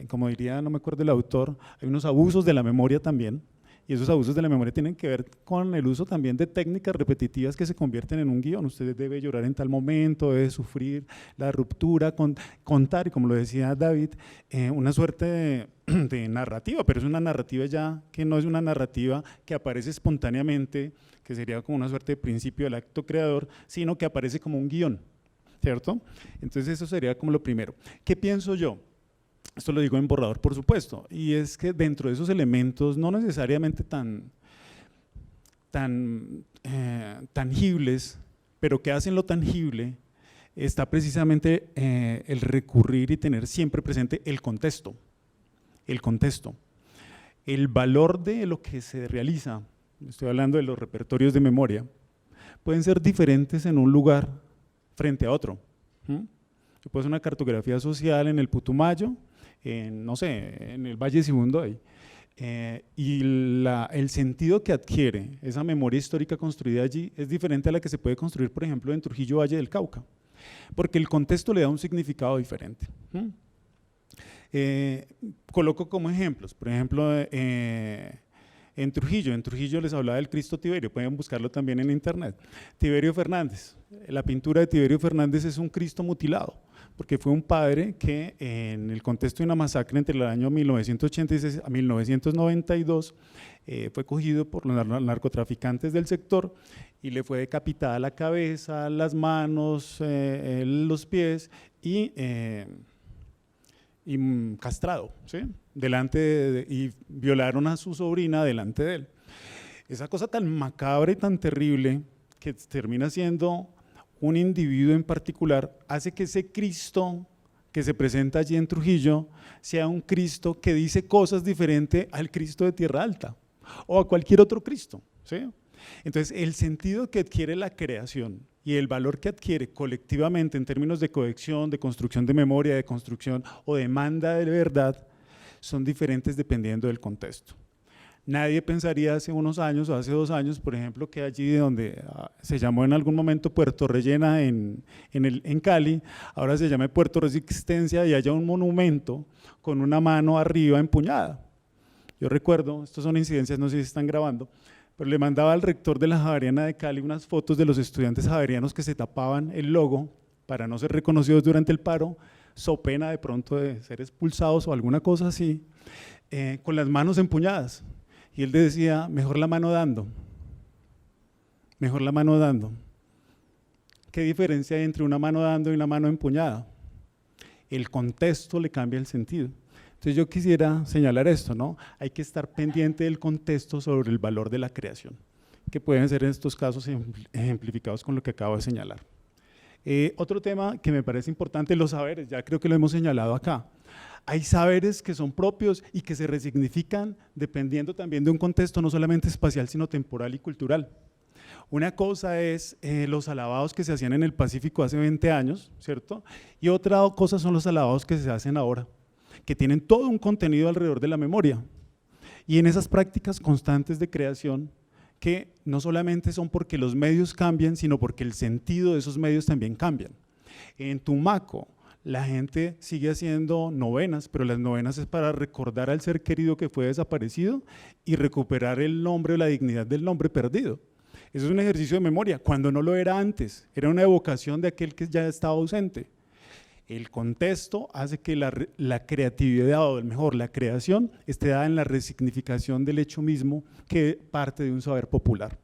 Speaker 4: como diría, no me acuerdo el autor, hay unos abusos de la memoria también, y esos abusos de la memoria tienen que ver con el uso también de técnicas repetitivas que se convierten en un guión. Usted debe llorar en tal momento, debe sufrir la ruptura, contar, y como lo decía David, una suerte de narrativa, pero es una narrativa ya que no es una narrativa que aparece espontáneamente, que sería como una suerte de principio del acto creador, sino que aparece como un guión, ¿cierto? Entonces eso sería como lo primero. ¿Qué pienso yo? Esto lo digo en borrador, por supuesto, y es que dentro de esos elementos no necesariamente tan tangibles, pero que hacen lo tangible, está precisamente el recurrir y tener siempre presente el contexto, el valor de lo que se realiza. Estoy hablando de los repertorios de memoria, pueden ser diferentes en un lugar frente a otro. Yo puedo hacer una cartografía social en el Putumayo, no sé, en el Valle Sibundoy, y el sentido que adquiere esa memoria histórica construida allí es diferente a la que se puede construir, por ejemplo, en Trujillo, Valle del Cauca, porque el contexto le da un significado diferente. Coloco como ejemplos, por ejemplo, en Trujillo les hablaba del Cristo Tiberio, pueden buscarlo también en internet. Tiberio Fernández, la pintura de Tiberio Fernández es un Cristo mutilado, porque fue un padre que en el contexto de una masacre entre el año 1986 a 1992 fue cogido por los narcotraficantes del sector y le fue decapitada la cabeza, las manos, los pies y castrado, ¿sí? Y violaron a su sobrina delante de él. Esa cosa tan macabra y tan terrible que termina siendo un individuo en particular hace que ese Cristo que se presenta allí en Trujillo sea un Cristo que dice cosas diferentes al Cristo de Tierra Alta o a cualquier otro Cristo, ¿sí? Entonces el sentido que adquiere la creación y el valor que adquiere colectivamente en términos de cohesión, de construcción de memoria, de construcción o demanda de verdad son diferentes dependiendo del contexto. Nadie pensaría hace unos años o hace 2 años, por ejemplo, que allí donde se llamó en algún momento Puerto Rellena en Cali, ahora se llama Puerto Resistencia y haya un monumento con una mano arriba empuñada. Yo recuerdo, estas son incidencias, no sé si están grabando, pero le mandaba al rector de la Javeriana de Cali unas fotos de los estudiantes javerianos que se tapaban el logo para no ser reconocidos durante el paro, so pena de pronto de ser expulsados o alguna cosa así, con las manos empuñadas. Y él decía, mejor la mano dando, ¿Qué diferencia hay entre una mano dando y una mano empuñada? El contexto le cambia el sentido. Entonces yo quisiera señalar esto, ¿no? Hay que estar pendiente del contexto sobre el valor de la creación, que pueden ser en estos casos ejemplificados con lo que acabo de señalar. Otro tema que me parece importante, los saberes, ya creo que lo hemos señalado acá. Hay saberes que son propios y que se resignifican dependiendo también de un contexto no solamente espacial, sino temporal y cultural. Una cosa es los alabados que se hacían en el Pacífico hace 20 años, ¿cierto? Y otra cosa son los alabados que se hacen ahora, que tienen todo un contenido alrededor de la memoria. Y en esas prácticas constantes de creación, que no solamente son porque los medios cambian, sino porque el sentido de esos medios también cambian. En Tumaco, la gente sigue haciendo novenas, pero las novenas es para recordar al ser querido que fue desaparecido y recuperar el nombre o la dignidad del nombre perdido. Eso es un ejercicio de memoria, cuando no lo era antes, era una evocación de aquel que ya estaba ausente. El contexto hace que la creatividad, o mejor, la creación, esté dada en la resignificación del hecho mismo que parte de un saber popular.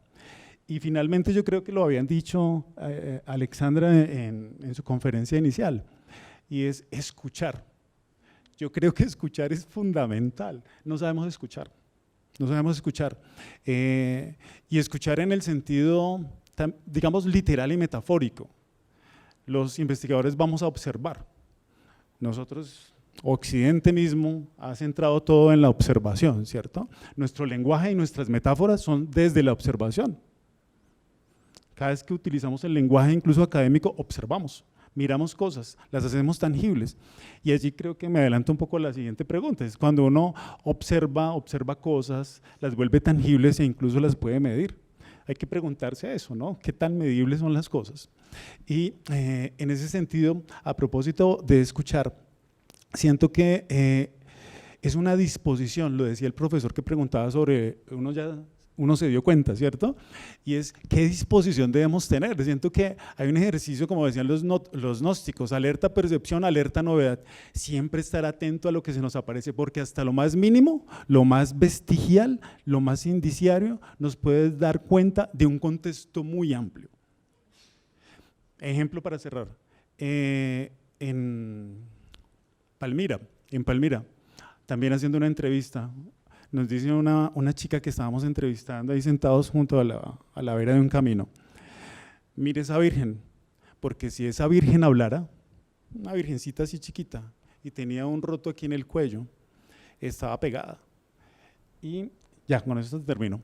Speaker 4: Y finalmente yo creo que lo habían dicho Alexandra en su conferencia inicial, y es escuchar. Yo creo que escuchar es fundamental, no sabemos escuchar. No sabemos escuchar, y escuchar en el sentido, digamos, literal y metafórico. Los investigadores vamos a observar. Nosotros, Occidente mismo, ha centrado todo en la observación, ¿cierto? Nuestro lenguaje y nuestras metáforas son desde la observación. Cada vez que utilizamos el lenguaje, incluso académico, observamos. Miramos cosas, las hacemos tangibles. Y allí creo que me adelanto un poco a la siguiente pregunta, es cuando uno observa cosas, las vuelve tangibles e incluso las puede medir. Hay que preguntarse eso, ¿no? ¿Qué tan medibles son las cosas? Y en ese sentido, a propósito de escuchar, siento que es una disposición, lo decía el profesor que preguntaba sobre, uno se dio cuenta, ¿cierto? Y es qué disposición debemos tener. Siento que hay un ejercicio, como decían los gnósticos, alerta percepción, alerta novedad. Siempre estar atento a lo que se nos aparece, porque hasta lo más mínimo, lo más vestigial, lo más indiciario, nos puede dar cuenta de un contexto muy amplio. Ejemplo para cerrar. En Palmira, también haciendo una entrevista, nos dice una chica que estábamos entrevistando ahí sentados junto a la vera de un camino: mire esa virgen, porque si esa virgen hablara, una virgencita así chiquita, y tenía un roto aquí en el cuello, estaba pegada. Y ya, con eso termino.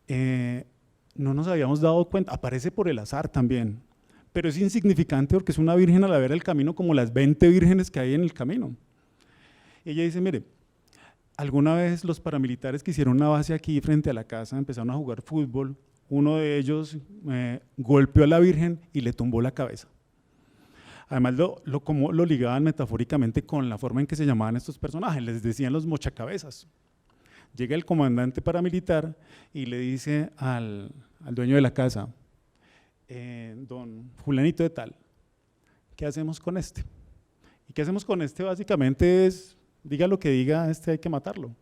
Speaker 4: No nos habíamos dado cuenta, aparece por el azar también, pero es insignificante porque es una virgen a la vera del camino, como las 20 vírgenes que hay en el camino. Ella dice, mire, alguna vez los paramilitares que hicieron una base aquí frente a la casa empezaron a jugar fútbol, uno de ellos golpeó a la virgen y le tumbó la cabeza. Además como lo ligaban metafóricamente con la forma en que se llamaban estos personajes, les decían los mochacabezas. Llega el comandante paramilitar y le dice al dueño de la casa, don fulanito de tal, ¿qué hacemos con este? ¿Y qué hacemos con este? Básicamente es, diga lo que diga, hay que matarlo.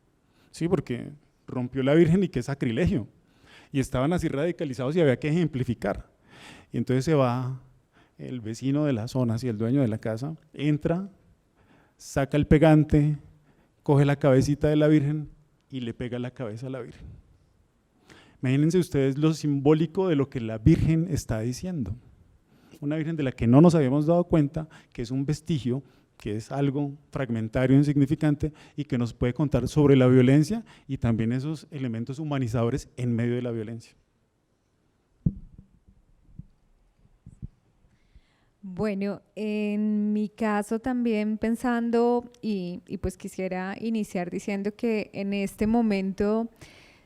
Speaker 4: Sí, porque rompió la virgen y qué sacrilegio. Y estaban así radicalizados y había que ejemplificar. Y entonces se va el vecino de la zona, así el dueño de la casa, entra, saca el pegante, coge la cabecita de la virgen y le pega la cabeza a la virgen. Imagínense ustedes lo simbólico de lo que la virgen está diciendo. Una virgen de la que no nos habíamos dado cuenta, que es un vestigio, que es algo fragmentario, insignificante, y que nos puede contar sobre la violencia y también esos elementos humanizadores en medio de la violencia.
Speaker 3: Bueno, en mi caso también pensando, y pues quisiera iniciar diciendo que en este momento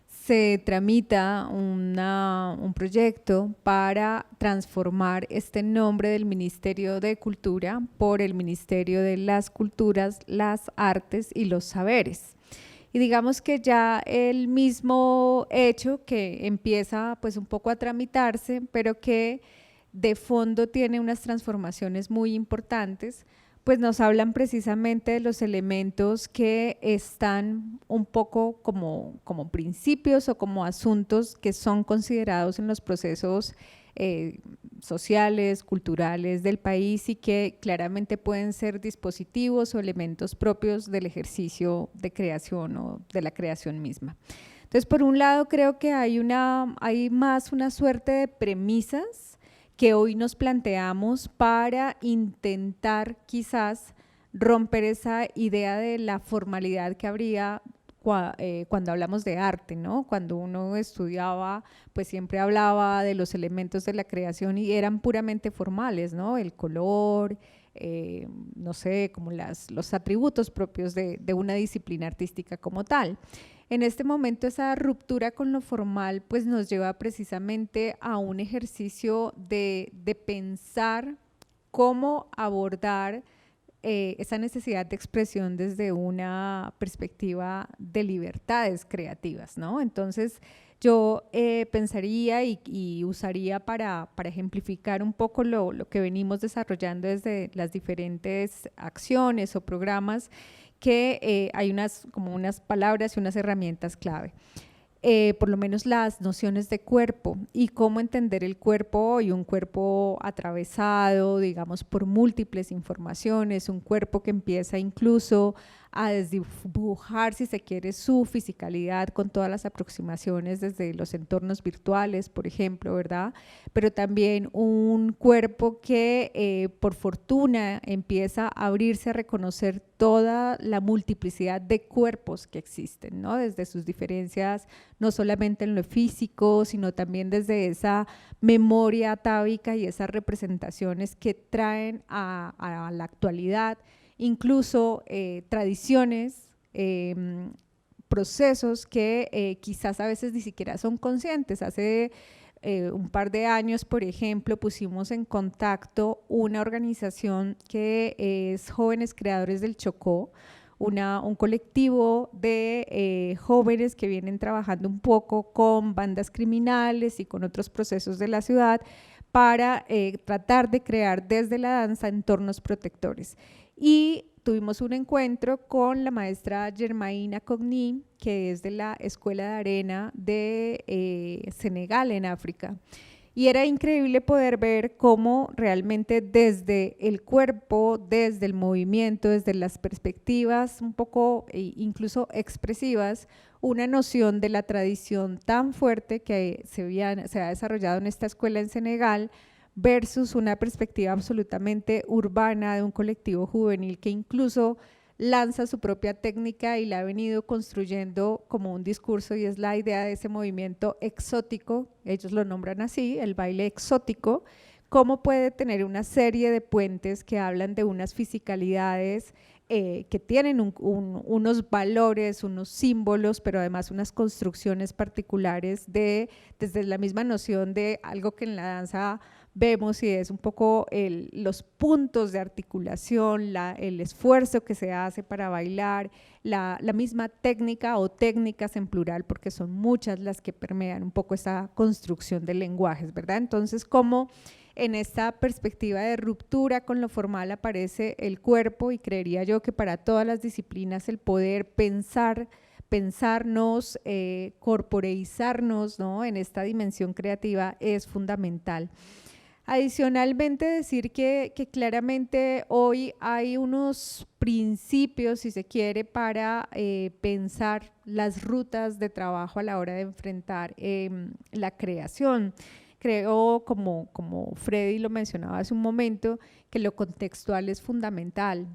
Speaker 3: se tramita un proyecto para transformar este nombre del Ministerio de Cultura por el Ministerio de las Culturas, las Artes y los Saberes. Y digamos que ya el mismo hecho que empieza pues un poco a tramitarse, pero que de fondo tiene unas transformaciones muy importantes, pues nos hablan precisamente de los elementos que están un poco como principios o como asuntos que son considerados en los procesos sociales, culturales del país y que claramente pueden ser dispositivos o elementos propios del ejercicio de creación o de la creación misma. Entonces, por un lado, creo que hay más una suerte de premisas que hoy nos planteamos para intentar quizás romper esa idea de la formalidad que habría cuando hablamos de arte, ¿no? Cuando uno estudiaba, pues siempre hablaba de los elementos de la creación y eran puramente formales, ¿no? El color, no sé, como los atributos propios de una disciplina artística como tal. En este momento esa ruptura con lo formal pues nos lleva precisamente a un ejercicio de pensar cómo abordar esa necesidad de expresión desde una perspectiva de libertades creativas, ¿no? Entonces yo pensaría y usaría para ejemplificar un poco lo que venimos desarrollando desde las diferentes acciones o programas, que hay como unas palabras y unas herramientas clave. Por lo menos las nociones de cuerpo y cómo entender el cuerpo hoy, un cuerpo atravesado, digamos, por múltiples informaciones, un cuerpo que empieza incluso a desdibujar, si se quiere, su fisicalidad con todas las aproximaciones desde los entornos virtuales, por ejemplo, ¿verdad? Pero también un cuerpo que por fortuna empieza a abrirse a reconocer toda la multiplicidad de cuerpos que existen, ¿no? Desde sus diferencias, no solamente en lo físico, sino también desde esa memoria atávica y esas representaciones que traen a la actualidad, incluso tradiciones, procesos que quizás a veces ni siquiera son conscientes. Hace un par de años, por ejemplo, pusimos en contacto una organización que es Jóvenes Creadores del Chocó, un colectivo de jóvenes que vienen trabajando un poco con bandas criminales y con otros procesos de la ciudad para tratar de crear desde la danza entornos protectores. Y tuvimos un encuentro con la maestra Germaina Cogni, que es de la Escuela de Arena de Senegal en África. Y era increíble poder ver cómo realmente desde el cuerpo, desde el movimiento, desde las perspectivas un poco incluso expresivas, una noción de la tradición tan fuerte que se ha desarrollado en esta escuela en Senegal versus una perspectiva absolutamente urbana de un colectivo juvenil que incluso lanza su propia técnica y la ha venido construyendo como un discurso, y es la idea de ese movimiento exótico, ellos lo nombran así, el baile exótico, cómo puede tener una serie de puentes que hablan de unas fisicalidades que tienen unos valores, unos símbolos, pero además unas construcciones particulares desde la misma noción de algo que en la danza vemos, y es un poco los puntos de articulación, el esfuerzo que se hace para bailar, la misma técnica o técnicas en plural, porque son muchas las que permean un poco esa construcción de lenguajes, ¿verdad? Entonces, ¿cómo en esta perspectiva de ruptura con lo formal aparece el cuerpo? Y creería yo que para todas las disciplinas el poder pensarnos, corporeizarnos, ¿no?, en esta dimensión creativa es fundamental. Adicionalmente, decir que claramente hoy hay unos principios, si se quiere, para pensar las rutas de trabajo a la hora de enfrentar la creación. Creo, como Freddy lo mencionaba hace un momento, que lo contextual es fundamental.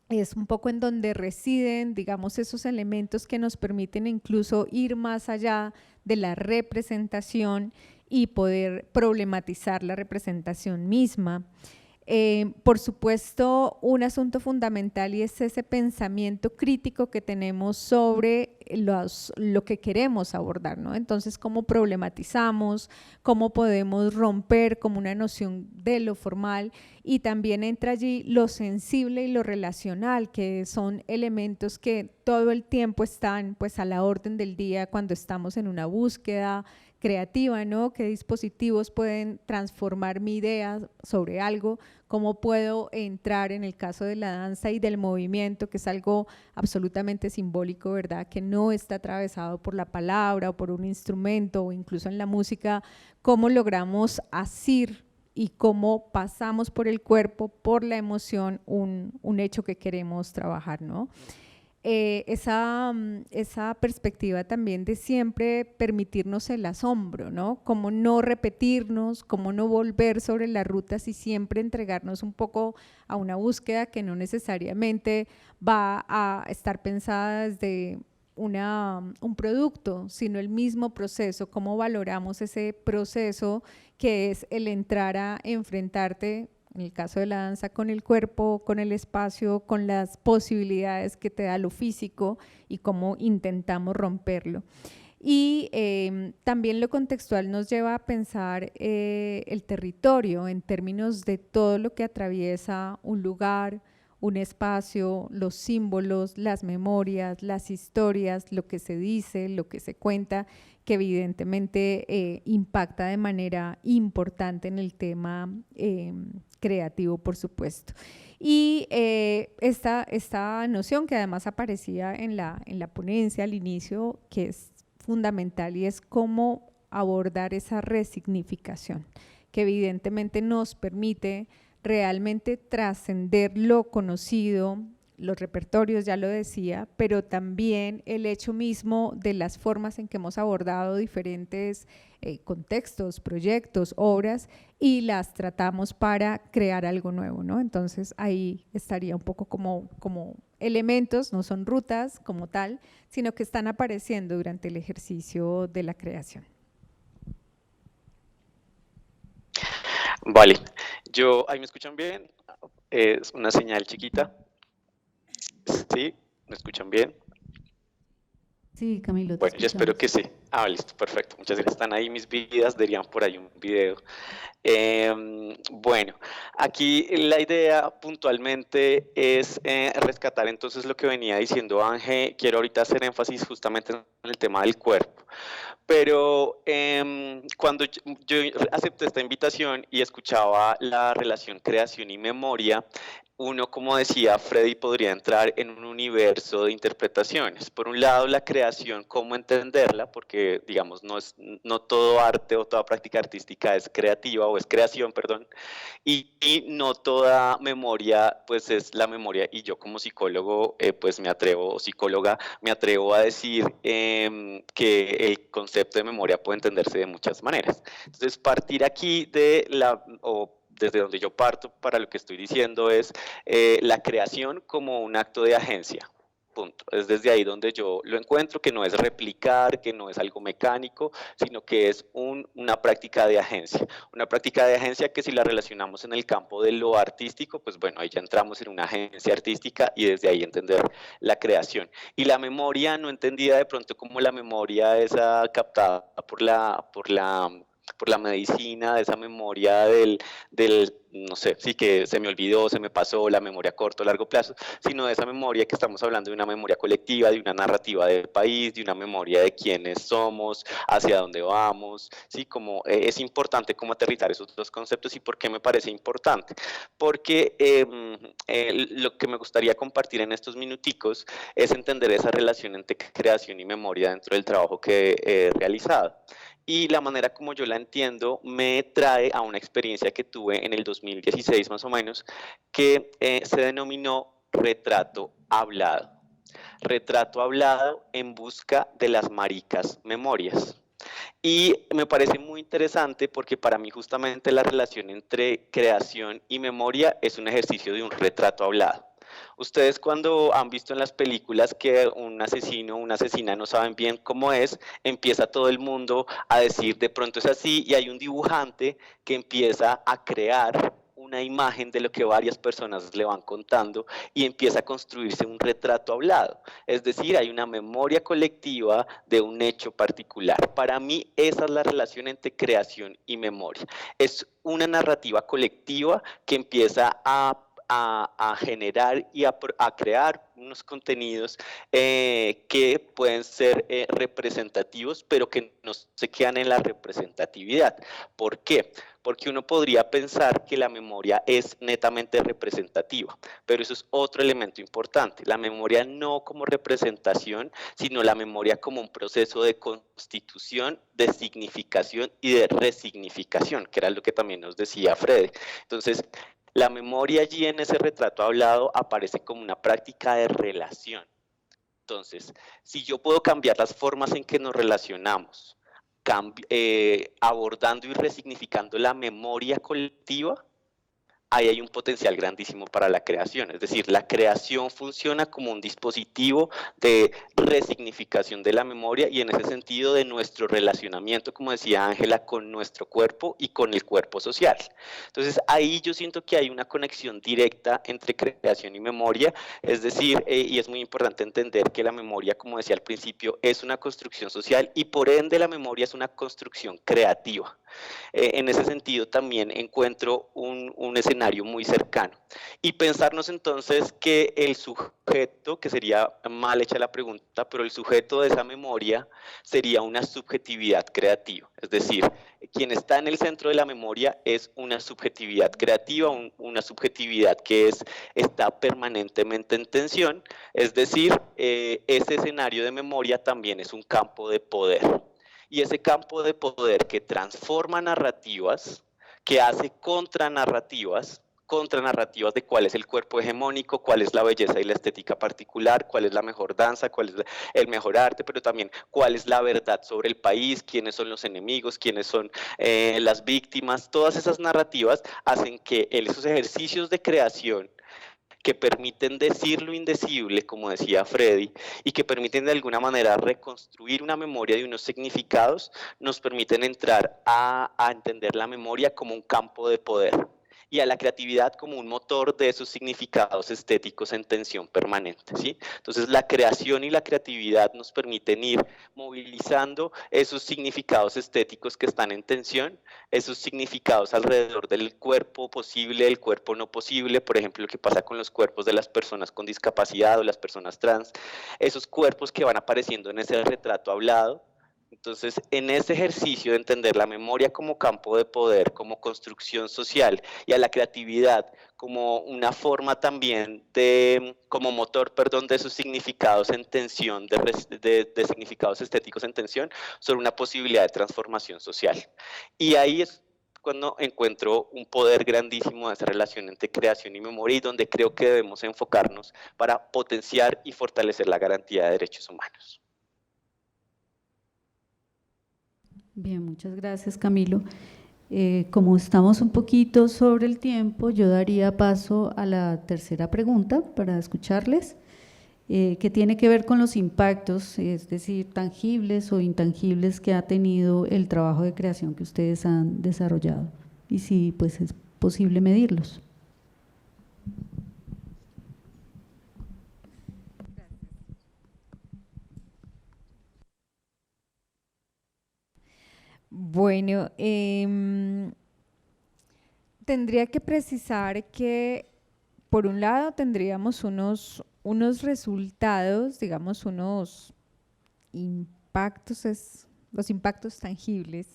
Speaker 3: Es un poco en donde residen, digamos, esos elementos que nos permiten incluso ir más allá de la representación y poder problematizar la representación misma. Por supuesto, un asunto fundamental, y es ese pensamiento crítico que tenemos sobre lo que queremos abordar, ¿no? Entonces, ¿cómo problematizamos? ¿Cómo podemos romper como una noción de lo formal? Y también entra allí lo sensible y lo relacional, que son elementos que todo el tiempo están pues a la orden del día cuando estamos en una búsqueda creativa, ¿no? ¿Qué dispositivos pueden transformar mi idea sobre algo? ¿Cómo puedo entrar en el caso de la danza y del movimiento, que es algo absolutamente simbólico, ¿verdad? Que no está atravesado por la palabra o por un instrumento o incluso en la música, cómo logramos asir y cómo pasamos por el cuerpo, por la emoción, un hecho que queremos trabajar, ¿no? Esa perspectiva también de siempre permitirnos el asombro, ¿no? Cómo no repetirnos, cómo no volver sobre las rutas y siempre entregarnos un poco a una búsqueda que no necesariamente va a estar pensada desde un producto, sino el mismo proceso, cómo valoramos ese proceso que es el entrar a enfrentarte, en el caso de la danza, con el cuerpo, con el espacio, con las posibilidades que te da lo físico y cómo intentamos romperlo. Y también lo contextual nos lleva a pensar el territorio en términos de todo lo que atraviesa un lugar, un espacio, los símbolos, las memorias, las historias, lo que se dice, lo que se cuenta, que evidentemente impacta de manera importante en el tema creativo, por supuesto. Y esta noción que además aparecía en la ponencia al inicio, que es fundamental, y es cómo abordar esa resignificación, que evidentemente nos permite realmente trascender lo conocido, los repertorios, ya lo decía, pero también el hecho mismo de las formas en que hemos abordado diferentes contextos, proyectos, obras, y las tratamos para crear algo nuevo, ¿no? Entonces ahí estaría un poco como elementos, no son rutas como tal, sino que están apareciendo durante el ejercicio de la creación.
Speaker 5: Vale, ¿ahí me escuchan bien? Es una señal chiquita. ¿Sí? ¿Me escuchan bien?
Speaker 2: Sí, Camilo, te
Speaker 5: Bueno, yo espero que
Speaker 2: escuchamos.
Speaker 5: sí. Listo, perfecto. Muchas gracias. Están ahí mis vidas, dirían por ahí un video. Bueno, aquí la idea puntualmente es rescatar entonces lo que venía diciendo Ángel. Quiero ahorita hacer énfasis justamente en el tema del cuerpo. Pero cuando yo acepté esta invitación y escuchaba la relación creación y memoria, uno, como decía Freddy, podría entrar en un universo de interpretaciones. Por un lado, la creación, cómo entenderla, porque digamos, no todo arte o toda práctica artística es creativa o es creación, perdón, y no toda memoria pues es la memoria, y yo como psicólogo pues me atrevo, o psicóloga, me atrevo a decir que el concepto de memoria puede entenderse de muchas maneras. Entonces partir aquí desde donde yo parto para lo que estoy diciendo es la creación como un acto de agencia. Punto. Es desde ahí donde yo lo encuentro, que no es replicar, que no es algo mecánico, sino que es una práctica de agencia. Una práctica de agencia que si la relacionamos en el campo de lo artístico, pues bueno, ahí ya entramos en una agencia artística y desde ahí entender la creación. Y la memoria no entendida de pronto como la memoria esa captada por la medicina, esa memoria del no sé, sí que se me olvidó, se me pasó, la memoria a corto o largo plazo, sino de esa memoria que estamos hablando de una memoria colectiva, de una narrativa del país, de una memoria de quiénes somos, hacia dónde vamos, sí, como es importante cómo aterrizar esos dos conceptos. ¿Y por qué me parece importante? Porque lo que me gustaría compartir en estos minuticos es entender esa relación entre creación y memoria dentro del trabajo que he realizado. Y la manera como yo la entiendo me trae a una experiencia que tuve en el 2016 más o menos, que se denominó retrato hablado. Retrato hablado en busca de las maricas memorias. Y me parece muy interesante porque para mí justamente la relación entre creación y memoria es un ejercicio de un retrato hablado. Ustedes cuando han visto en las películas que un asesino o una asesina no saben bien cómo es, empieza todo el mundo a decir de pronto es así, y hay un dibujante que empieza a crear una imagen de lo que varias personas le van contando y empieza a construirse un retrato hablado. Es decir, hay una memoria colectiva de un hecho particular. Para mí esa es la relación entre creación y memoria. Es una narrativa colectiva que empieza a generar y a crear unos contenidos que pueden ser representativos, pero que no se quedan en la representatividad. ¿Por qué? Porque uno podría pensar que la memoria es netamente representativa, pero eso es otro elemento importante. La memoria no como representación, sino la memoria como un proceso de constitución, de significación y de resignificación, que era lo que también nos decía Freddy. Entonces, la memoria allí en ese retrato hablado aparece como una práctica de relación. Entonces, si yo puedo cambiar las formas en que nos relacionamos, abordando y resignificando la memoria colectiva, ahí hay un potencial grandísimo para la creación. Es decir, la creación funciona como un dispositivo de resignificación de la memoria y en ese sentido de nuestro relacionamiento, como decía Ángela, con nuestro cuerpo y con el cuerpo social. Entonces, ahí yo siento que hay una conexión directa entre creación y memoria, es decir, y es muy importante entender que la memoria, como decía al principio, es una construcción social y por ende la memoria es una construcción creativa. En ese sentido también encuentro un escenario muy cercano. Y pensarnos entonces que el sujeto, que sería mal hecha la pregunta, pero el sujeto de esa memoria sería una subjetividad creativa. Es decir, quien está en el centro de la memoria es una subjetividad creativa, una subjetividad que está permanentemente en tensión. Es decir, ese escenario de memoria también es un campo de poder. Y ese campo de poder que transforma narrativas, que hace contranarrativas de cuál es el cuerpo hegemónico, cuál es la belleza y la estética particular, cuál es la mejor danza, cuál es el mejor arte, pero también cuál es la verdad sobre el país, quiénes son los enemigos, quiénes son las víctimas. Todas esas narrativas hacen que esos ejercicios de creación que permiten decir lo indecible, como decía Freddy, y que permiten de alguna manera reconstruir una memoria de unos significados, nos permiten entrar a entender la memoria como un campo de poder y a la creatividad como un motor de esos significados estéticos en tensión permanente, ¿sí? Entonces la creación y la creatividad nos permiten ir movilizando esos significados estéticos que están en tensión, esos significados alrededor del cuerpo posible, del cuerpo no posible, por ejemplo, lo que pasa con los cuerpos de las personas con discapacidad o las personas trans, esos cuerpos que van apareciendo en ese retrato hablado. Entonces, en ese ejercicio de entender la memoria como campo de poder, como construcción social y a la creatividad como una forma también como motor, de esos significados en tensión, de significados estéticos en tensión, son una posibilidad de transformación social. Y ahí es cuando encuentro un poder grandísimo de esa relación entre creación y memoria y donde creo que debemos enfocarnos para potenciar y fortalecer la garantía de derechos humanos.
Speaker 2: Bien, muchas gracias, Camilo. Como estamos un poquito sobre el tiempo, yo daría paso a la tercera pregunta para escucharles, que tiene que ver con los impactos, es decir, tangibles o intangibles que ha tenido el trabajo de creación que ustedes han desarrollado y si pues es posible medirlos.
Speaker 3: Bueno, tendría que precisar que, por un lado, tendríamos unos resultados, digamos, unos impactos, los impactos tangibles,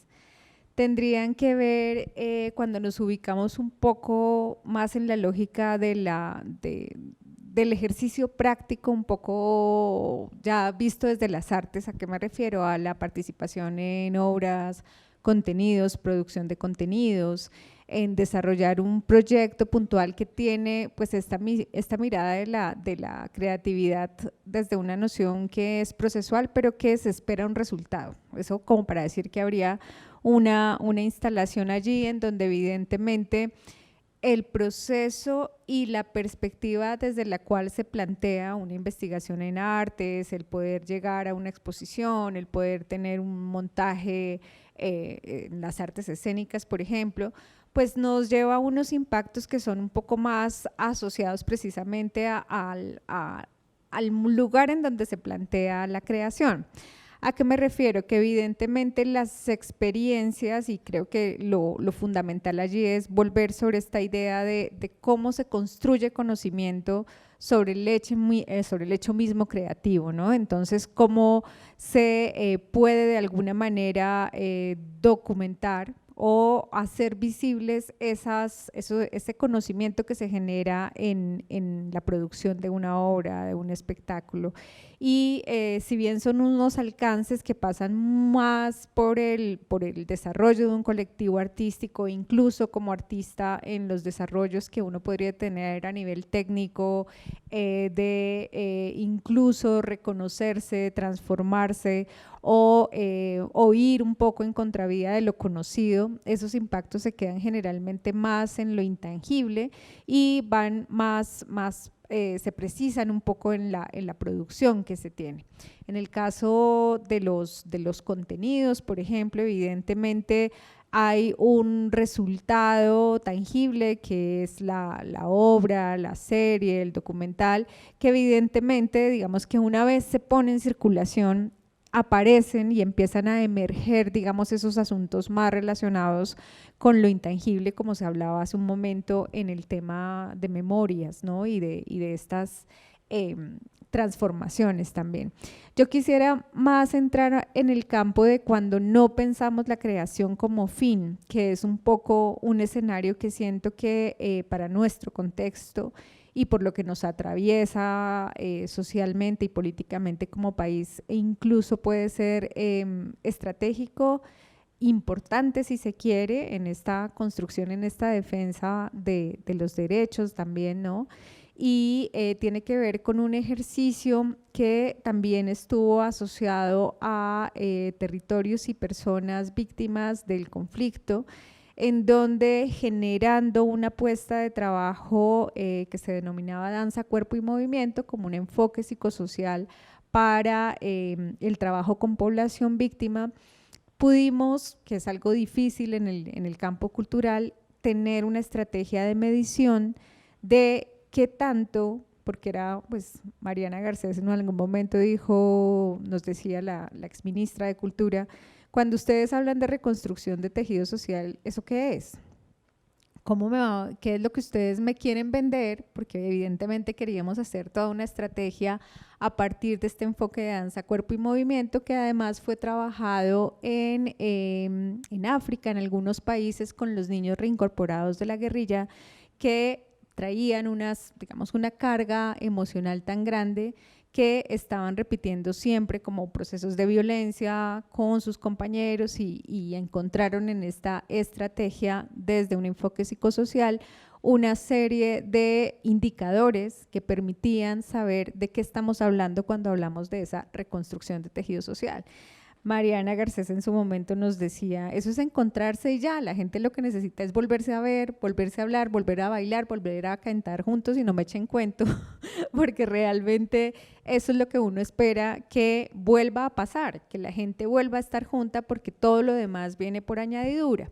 Speaker 3: tendrían que ver cuando nos ubicamos un poco más en la lógica del ejercicio práctico, un poco ya visto desde las artes. ¿A qué me refiero? A la participación en obras, contenidos, producción de contenidos, en desarrollar un proyecto puntual que tiene pues esta mirada de la creatividad desde una noción que es procesual, pero que se espera un resultado. Eso como para decir que habría una instalación allí en donde evidentemente el proceso y la perspectiva desde la cual se plantea una investigación en artes, el poder llegar a una exposición, el poder tener un montaje en las artes escénicas, por ejemplo, pues nos lleva a unos impactos que son un poco más asociados precisamente al lugar en donde se plantea la creación. ¿A qué me refiero? Que evidentemente las experiencias, y creo que lo fundamental allí es volver sobre esta idea de cómo se construye conocimiento sobre el hecho mismo creativo, ¿no? Entonces, cómo se puede de alguna manera documentar o hacer visibles ese conocimiento que se genera en la producción de una obra, de un espectáculo. Y si bien son unos alcances que pasan más por el desarrollo de un colectivo artístico, incluso como artista en los desarrollos que uno podría tener a nivel técnico, de incluso reconocerse, transformarse o ir un poco en contravía de lo conocido, esos impactos se quedan generalmente más en lo intangible y van más se precisan un poco en la producción que se tiene. En el caso de los contenidos, por ejemplo, evidentemente hay un resultado tangible que es la obra, la serie, el documental, que evidentemente, digamos que una vez se pone en circulación, aparecen y empiezan a emerger, digamos, esos asuntos más relacionados con lo intangible, como se hablaba hace un momento en el tema de memorias, ¿no? y de estas transformaciones también. Yo quisiera más entrar en el campo de cuando no pensamos la creación como fin, que es un poco un escenario que siento que para nuestro contexto y por lo que nos atraviesa socialmente y políticamente como país, e incluso puede ser estratégico, importante si se quiere, en esta construcción, en esta defensa de los derechos también, ¿no? Y tiene que ver con un ejercicio que también estuvo asociado a territorios y personas víctimas del conflicto, en donde generando una apuesta de trabajo que se denominaba danza, cuerpo y movimiento como un enfoque psicosocial para el trabajo con población víctima, pudimos, que es algo difícil en el campo cultural, tener una estrategia de medición de qué tanto, porque era, pues, Mariana Garcés en algún momento dijo, nos decía la exministra de Cultura, cuando ustedes hablan de reconstrucción de tejido social, ¿eso qué es? ¿Qué es lo que ustedes me quieren vender? Porque evidentemente queríamos hacer toda una estrategia a partir de este enfoque de danza, cuerpo y movimiento, que además fue trabajado en África, en algunos países, con los niños reincorporados de la guerrilla, que traían digamos, una carga emocional tan grande que estaban repitiendo siempre como procesos de violencia con sus compañeros y encontraron en esta estrategia desde un enfoque psicosocial una serie de indicadores que permitían saber de qué estamos hablando cuando hablamos de esa reconstrucción de tejido social. Mariana Garcés en su momento nos decía, eso es encontrarse y ya, la gente lo que necesita es volverse a ver, volverse a hablar, volver a bailar, volver a cantar juntos y no me echen cuento, porque realmente eso es lo que uno espera que vuelva a pasar, que la gente vuelva a estar junta porque todo lo demás viene por añadidura.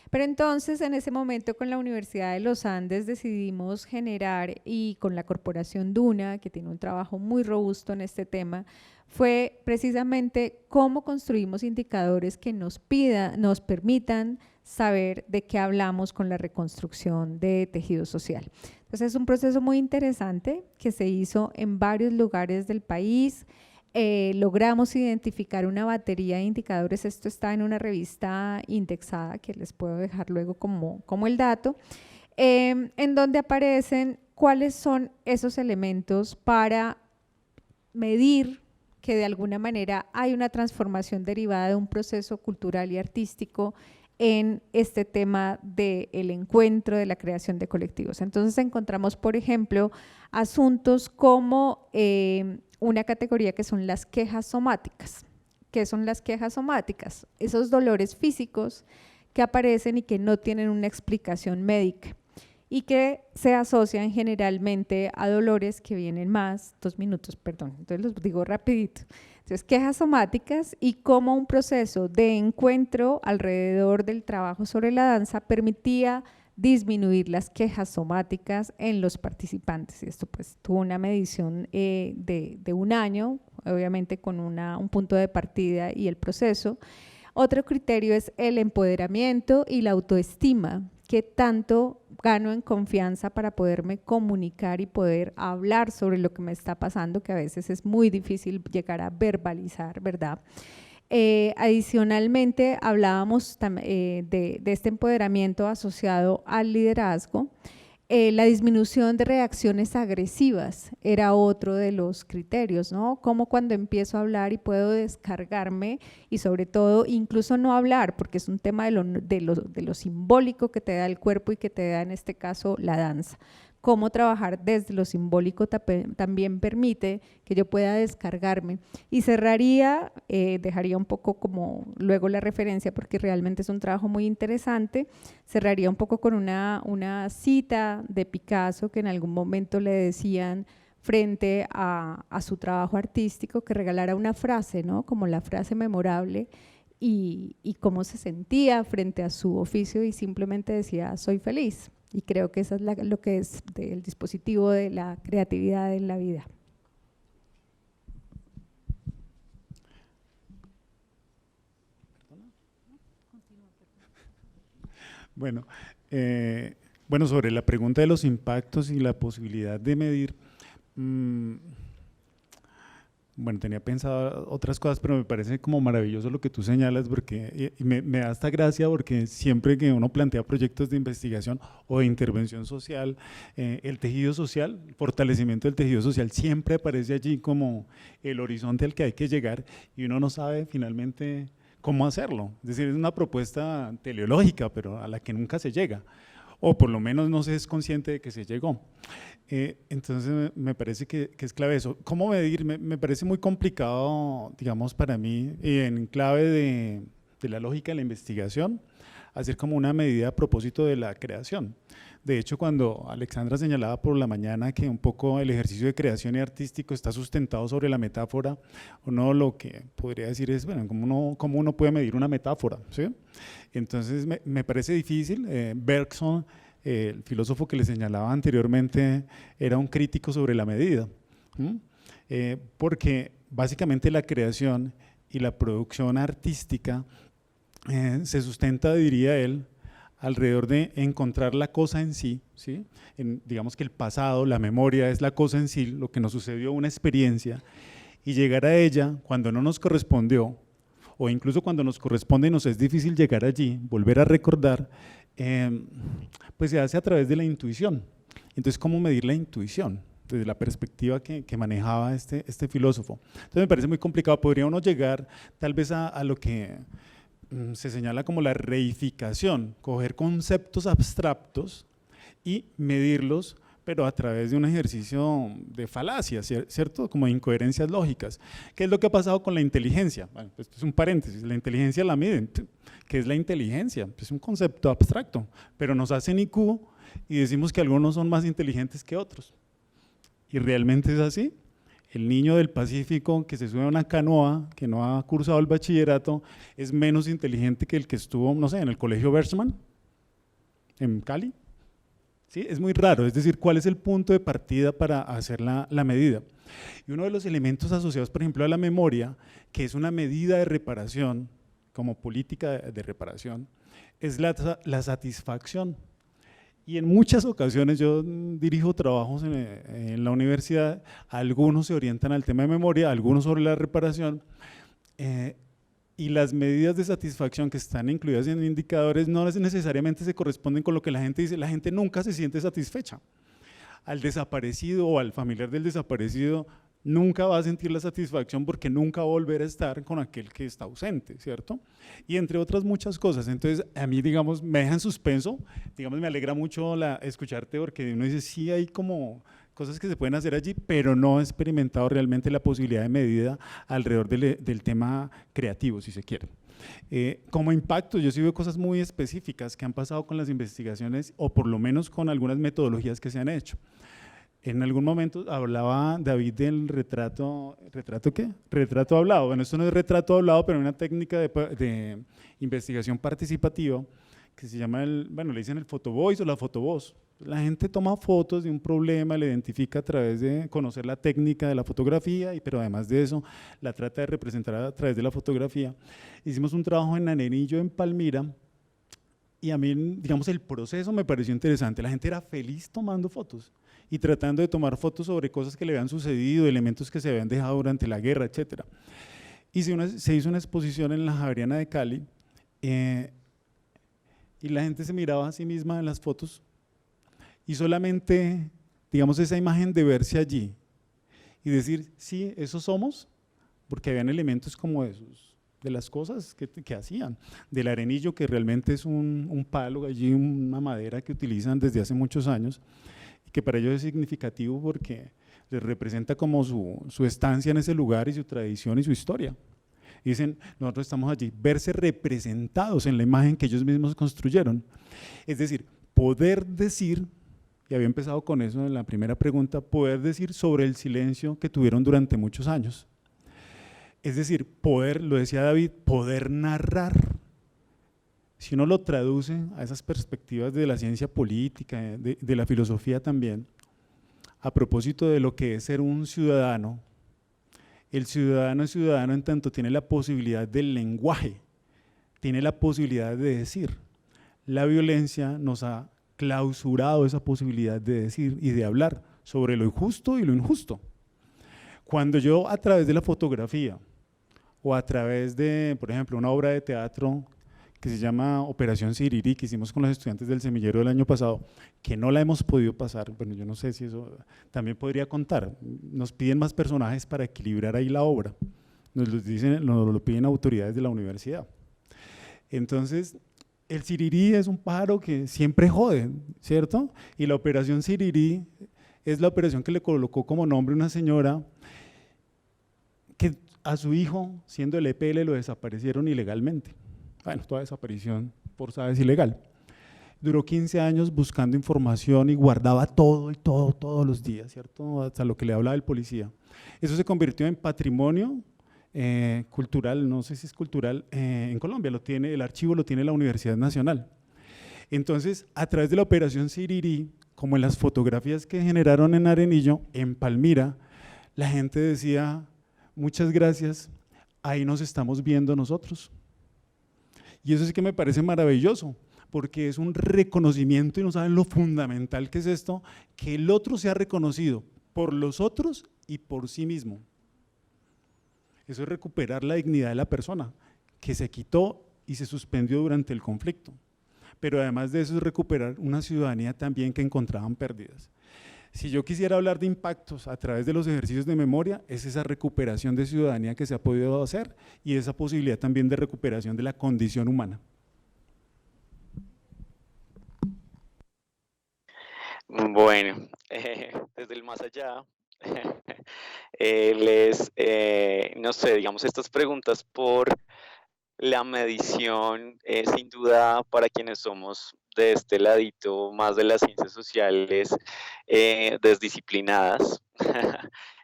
Speaker 3: Pero entonces en ese momento con la Universidad de los Andes decidimos generar, y con la Corporación Duna, que tiene un trabajo muy robusto en este tema, fue precisamente cómo construimos indicadores que nos permitan saber de qué hablamos con la reconstrucción de tejido social. Entonces es un proceso muy interesante que se hizo en varios lugares del país. Logramos identificar una batería de indicadores, esto está en una revista indexada que les puedo dejar luego como el dato, en donde aparecen cuáles son esos elementos para medir que de alguna manera hay una transformación derivada de un proceso cultural y artístico en este tema del encuentro, de la creación de colectivos. Entonces encontramos, por ejemplo, asuntos como una categoría que son las quejas somáticas. ¿Qué son las quejas somáticas? Esos dolores físicos que aparecen y que no tienen una explicación médica y que se asocian generalmente a dolores que vienen más, 2 minutos, perdón, entonces los digo rapidito. Entonces, quejas somáticas y cómo un proceso de encuentro alrededor del trabajo sobre la danza permitía disminuir las quejas somáticas en los participantes. Y esto pues tuvo una medición de 1 año, obviamente con un punto de partida y el proceso. Otro criterio es el empoderamiento y la autoestima, que tanto gano en confianza para poderme comunicar y poder hablar sobre lo que me está pasando, que a veces es muy difícil llegar a verbalizar, ¿verdad? Adicionalmente, hablábamos de este empoderamiento asociado al liderazgo. La disminución de reacciones agresivas era otro de los criterios, ¿no? Como cuando empiezo a hablar y puedo descargarme y sobre todo incluso no hablar, porque es un tema de lo simbólico que te da el cuerpo y que te da en este caso la danza. Cómo trabajar desde lo simbólico también permite que yo pueda descargarme. Y cerraría, dejaría un poco como luego la referencia porque realmente es un trabajo muy interesante, cerraría un poco con una cita de Picasso que en algún momento le decían frente a su trabajo artístico que regalara una frase, ¿no? Como la frase memorable y cómo se sentía frente a su oficio y simplemente decía soy feliz. Y creo que eso es lo que es el dispositivo de la creatividad en la vida.
Speaker 4: Bueno, sobre la pregunta de los impactos y la posibilidad de medir, bueno, tenía pensado otras cosas, pero me parece como maravilloso lo que tú señalas, porque y me da esta gracia porque siempre que uno plantea proyectos de investigación o de intervención social, el tejido social, el fortalecimiento del tejido social siempre aparece allí como el horizonte al que hay que llegar y uno no sabe finalmente cómo hacerlo. Es decir, es una propuesta teleológica, pero a la que nunca se llega, o por lo menos no se es consciente de que se llegó. Entonces me parece que es clave eso. ¿Cómo medir? Me parece muy complicado, digamos, para mí, en clave de la lógica de la investigación, hacer como una medida a propósito de la creación. De hecho, cuando Alexandra señalaba por la mañana que un poco el ejercicio de creación y artístico está sustentado sobre la metáfora, uno lo que podría decir es, bueno, ¿cómo uno puede medir una metáfora? ¿Sí? Entonces me parece difícil. Bergson, el filósofo que le señalaba anteriormente, era un crítico sobre la medida, porque básicamente la creación y la producción artística se sustenta, diría él, alrededor de encontrar la cosa en sí, ¿sí? Digamos que el pasado, la memoria es la cosa en sí, lo que nos sucedió, una experiencia, y llegar a ella cuando no nos correspondió, o incluso cuando nos corresponde y nos es difícil llegar allí, volver a recordar, pues se hace a través de la intuición. Entonces, ¿cómo medir la intuición? Desde la perspectiva que manejaba este filósofo. Entonces me parece muy complicado. Podría uno llegar tal vez a lo que se señala como la reificación, coger conceptos abstractos y medirlos, pero a través de un ejercicio de falacia, ¿cierto? Como de incoherencias lógicas. ¿Qué es lo que ha pasado con la inteligencia? Bueno, esto es un paréntesis, la inteligencia la miden. ¿Qué es la inteligencia? Es un concepto abstracto, pero nos hacen IQ y decimos que algunos son más inteligentes que otros. ¿Y realmente es así? El niño del Pacífico que se sube a una canoa, que no ha cursado el bachillerato, es menos inteligente que el que estuvo, no sé, en el colegio Berchman, en Cali. ¿Sí? Es muy raro, es decir, ¿cuál es el punto de partida para hacer la medida? Y uno de los elementos asociados, por ejemplo, a la memoria, que es una medida de reparación, como política de reparación, es la satisfacción. Y en muchas ocasiones yo dirijo trabajos en la universidad, algunos se orientan al tema de memoria, algunos sobre la reparación, y las medidas de satisfacción que están incluidas en indicadores no necesariamente se corresponden con lo que la gente dice. La gente nunca se siente satisfecha. Al desaparecido o al familiar del desaparecido nunca va a sentir la satisfacción porque nunca va a volver a estar con aquel que está ausente, ¿cierto? Y entre otras muchas cosas. Entonces a mí, digamos, me deja en suspenso, digamos, me alegra mucho escucharte porque uno dice, sí hay como cosas que se pueden hacer allí, pero no he experimentado realmente la posibilidad de medida alrededor del tema creativo, si se quiere. Como impacto, yo sí veo cosas muy específicas que han pasado con las investigaciones o por lo menos con algunas metodologías que se han hecho. En algún momento hablaba David del retrato ¿qué? Retrato hablado. Bueno, esto no es retrato hablado, pero una técnica de investigación participativa que se llama, le dicen el photovoice o la fotovoz. La gente toma fotos de un problema, la identifica a través de conocer la técnica de la fotografía, pero además de eso la trata de representar a través de la fotografía. Hicimos un trabajo en Anenillo, en Palmira, Y a mí, digamos, el proceso me pareció interesante. La gente era feliz tomando fotos y tratando de tomar fotos sobre cosas que le habían sucedido, elementos que se habían dejado durante la guerra, etc. Y se hizo una exposición en la Javeriana de Cali y la gente se miraba a sí misma en las fotos y solamente, digamos, esa imagen de verse allí y decir, sí, esos somos, porque habían elementos como esos, de las cosas que hacían, del arenillo, que realmente es un palo allí, una madera que utilizan desde hace muchos años, y que para ellos es significativo porque les representa como su estancia en ese lugar y su tradición y su historia. Y dicen, nosotros estamos allí, verse representados en la imagen que ellos mismos construyeron. Es decir, poder decir, y había empezado con eso en la primera pregunta, poder decir sobre el silencio que tuvieron durante muchos años. Es decir, poder, lo decía David, poder narrar. Si uno lo traduce a esas perspectivas de la ciencia política, de la filosofía también, a propósito de lo que es ser un ciudadano, el ciudadano es ciudadano en tanto tiene la posibilidad del lenguaje, tiene la posibilidad de decir. La violencia nos ha clausurado esa posibilidad de decir y de hablar sobre lo justo y lo injusto. Cuando yo a través de la fotografía o a través de, por ejemplo, una obra de teatro que se llama Operación Sirirí, que hicimos con los estudiantes del semillero del año pasado, que no la hemos podido pasar, bueno, yo no sé si eso también podría contar, nos piden más personajes para equilibrar ahí la obra, nos lo piden autoridades de la universidad. Entonces, el Sirirí es un pájaro que siempre jode, ¿cierto? Y la Operación Sirirí es la operación que le colocó como nombre una señora que a su hijo, siendo el EPL, lo desaparecieron ilegalmente. Bueno, toda desaparición forzada es ilegal. Duró 15 años buscando información y guardaba todo todos los días, ¿cierto? Hasta lo que le hablaba el policía. Eso se convirtió en patrimonio cultural, no sé si es cultural, en Colombia, el archivo lo tiene la Universidad Nacional. Entonces, a través de la Operación Sirirí, como en las fotografías que generaron en Arenillo, en Palmira, la gente decía, muchas gracias, ahí nos estamos viendo nosotros. Y eso sí que me parece maravilloso, porque es un reconocimiento y no saben lo fundamental que es esto, que el otro sea reconocido por los otros y por sí mismo. Eso es recuperar la dignidad de la persona, que se quitó y se suspendió durante el conflicto. Pero además de eso es recuperar una ciudadanía también que encontraban pérdidas. Si yo quisiera hablar de impactos a través de los ejercicios de memoria, es esa recuperación de ciudadanía que se ha podido hacer y esa posibilidad también de recuperación de la condición humana.
Speaker 5: Bueno, desde el más allá, no sé, digamos, estas preguntas por la medición, sin duda, para quienes somos de este ladito más de las ciencias sociales desdisciplinadas,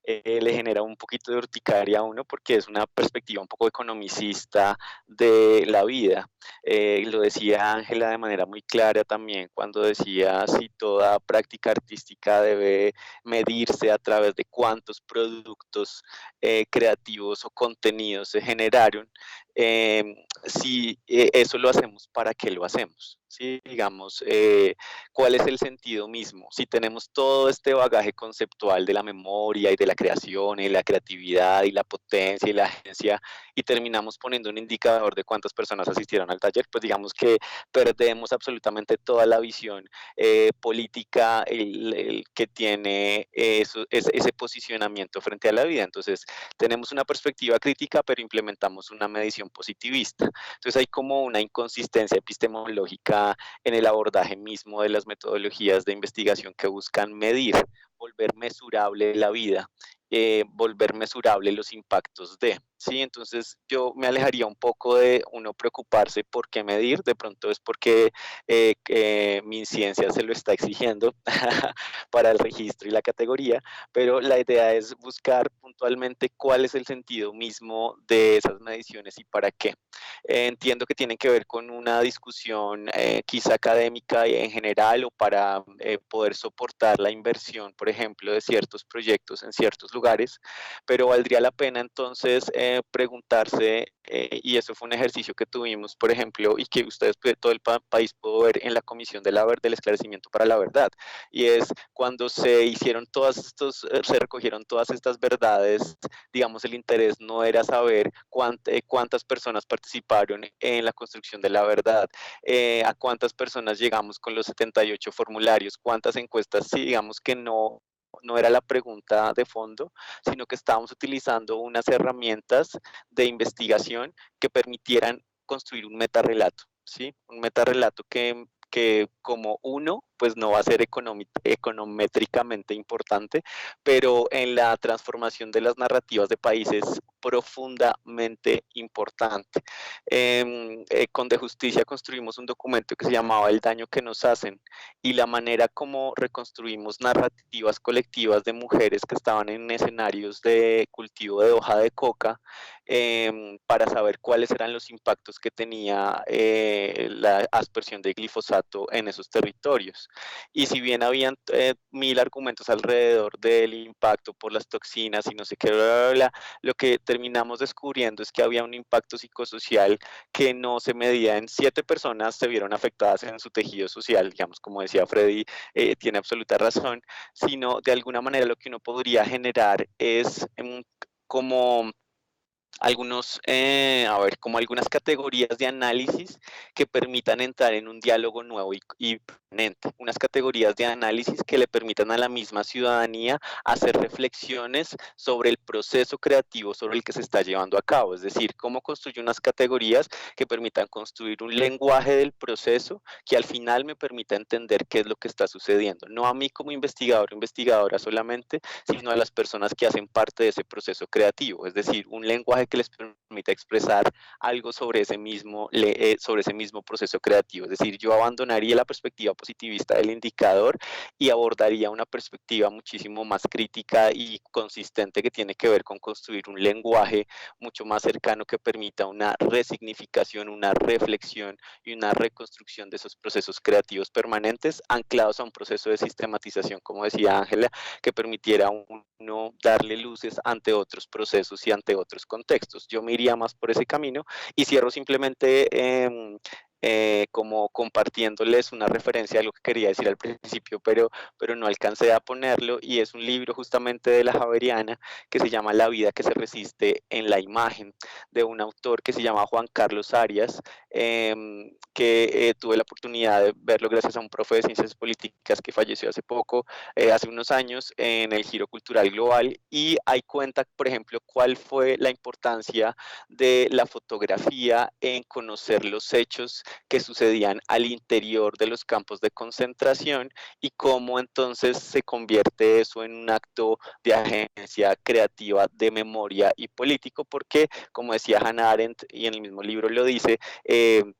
Speaker 5: le genera un poquito de urticaria a uno porque es una perspectiva un poco economicista de la vida. Lo decía Ángela de manera muy clara también cuando decía si toda práctica artística debe medirse a través de cuántos productos creativos o contenidos se generaron. Si eso lo hacemos, ¿para qué lo hacemos? ¿Sí? Digamos, ¿cuál es el sentido mismo? Si tenemos todo este bagaje conceptual de la memoria y de la creación y la creatividad y la potencia y la agencia y terminamos poniendo un indicador de cuántas personas asistieron al taller, pues digamos que perdemos absolutamente toda la visión política que tiene ese posicionamiento frente a la vida. Entonces, tenemos una perspectiva crítica, pero implementamos una medición positivista. Entonces, hay como una inconsistencia epistemológica en el abordaje mismo de las metodologías de investigación que buscan medir, volver mesurable la vida, volver mesurable los impactos de, ¿sí? Entonces yo me alejaría un poco de uno preocuparse por qué medir, de pronto es porque mi ciencia se lo está exigiendo para el registro y la categoría, pero la idea es buscar puntualmente cuál es el sentido mismo de esas mediciones y para qué. Entiendo que tienen que ver con una discusión quizá académica en general o para poder soportar la inversión, por ejemplo, de ciertos proyectos en ciertos lugares, pero valdría la pena entonces preguntarse, y eso fue un ejercicio que tuvimos, por ejemplo, y que ustedes, todo el país pudo ver en la Comisión del Esclarecimiento para la Verdad, y es cuando se hicieron se recogieron todas estas verdades, digamos, el interés no era saber cuántas personas participaron en la construcción de la verdad, a cuántas personas llegamos con los 78 formularios, cuántas encuestas, sí, digamos que no era la pregunta de fondo, sino que estábamos utilizando unas herramientas de investigación que permitieran construir un metarrelato, ¿sí? Un metarrelato que como uno, pues no va a ser econométricamente importante, pero en la transformación de las narrativas de países profundamente importante. Con De Justicia construimos un documento que se llamaba El daño que nos hacen, y la manera como reconstruimos narrativas colectivas de mujeres que estaban en escenarios de cultivo de hoja de coca, para saber cuáles eran los impactos que tenía la aspersión de glifosato en esos territorios. Y si bien habían 1000 argumentos alrededor del impacto por las toxinas y no sé qué, bla, bla, bla, lo que terminamos descubriendo es que había un impacto psicosocial que no se medía en 7 personas se vieron afectadas en su tejido social, digamos, como decía Freddy, tiene absoluta razón, sino de alguna manera lo que uno podría generar es como como algunas categorías de análisis que permitan entrar en un diálogo nuevo y permanente, unas categorías de análisis que le permitan a la misma ciudadanía hacer reflexiones sobre el proceso creativo sobre el que se está llevando a cabo, es decir, cómo construir unas categorías que permitan construir un lenguaje del proceso que al final me permita entender qué es lo que está sucediendo, no a mí como investigador o investigadora solamente, sino a las personas que hacen parte de ese proceso creativo, es decir, un lenguaje que les permita expresar algo sobre ese mismo proceso creativo. Es decir, yo abandonaría la perspectiva positivista del indicador y abordaría una perspectiva muchísimo más crítica y consistente que tiene que ver con construir un lenguaje mucho más cercano que permita una resignificación, una reflexión y una reconstrucción de esos procesos creativos permanentes anclados a un proceso de sistematización, como decía Ángela, que permitiera a uno darle luces ante otros procesos y ante otros contextos. Yo me iría más por ese camino y cierro simplemente como compartiéndoles una referencia a lo que quería decir al principio, pero no alcancé a ponerlo, y es un libro justamente de la Javeriana que se llama La vida que se resiste en la imagen, de un autor que se llama Juan Carlos Arias, que tuve la oportunidad de verlo gracias a un profe de ciencias políticas que falleció hace poco, hace unos años, en el Giro Cultural Global, y ahí cuenta, por ejemplo, cuál fue la importancia de la fotografía en conocer los hechos que sucedían al interior de los campos de concentración y cómo entonces se convierte eso en un acto de agencia creativa de memoria y político, porque como decía Hannah Arendt, y en el mismo libro lo dice,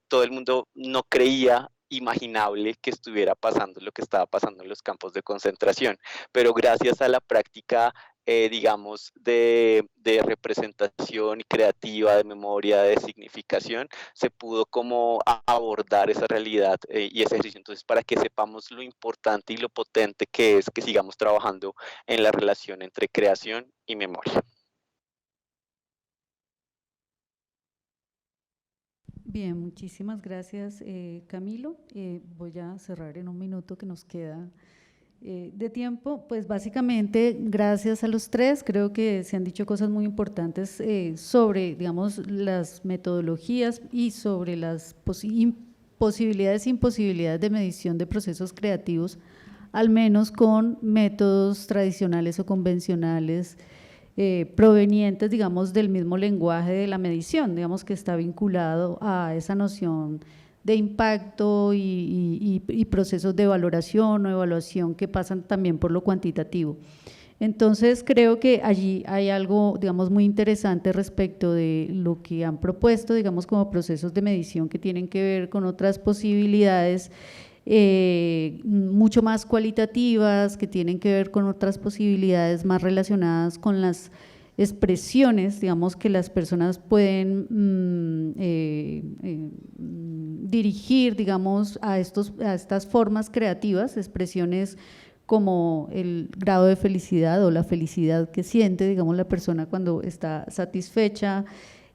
Speaker 5: todo el mundo no creía imaginable que estuviera pasando lo que estaba pasando en los campos de concentración, pero gracias a la práctica digamos, de representación creativa, de memoria, de significación, se pudo como abordar esa realidad y ese ejercicio. Entonces, para que sepamos lo importante y lo potente que es que sigamos trabajando en la relación entre creación y memoria.
Speaker 2: Bien, muchísimas gracias, Camilo. Voy a cerrar en un minuto que nos queda de tiempo. Pues básicamente, gracias a los tres, creo que se han dicho cosas muy importantes sobre, digamos, las metodologías y sobre las posibilidades e imposibilidades de medición de procesos creativos, al menos con métodos tradicionales o convencionales, provenientes, digamos, del mismo lenguaje de la medición, digamos, que está vinculado a esa noción de impacto y procesos de valoración o evaluación que pasan también por lo cuantitativo. Entonces, creo que allí hay algo, digamos, muy interesante respecto de lo que han propuesto, digamos, como procesos de medición que tienen que ver con otras posibilidades mucho más cualitativas, que tienen que ver con otras posibilidades más relacionadas con las expresiones, digamos, que las personas pueden dirigir, digamos, a estas formas creativas, expresiones como el grado de felicidad o la felicidad que siente, digamos, la persona cuando está satisfecha,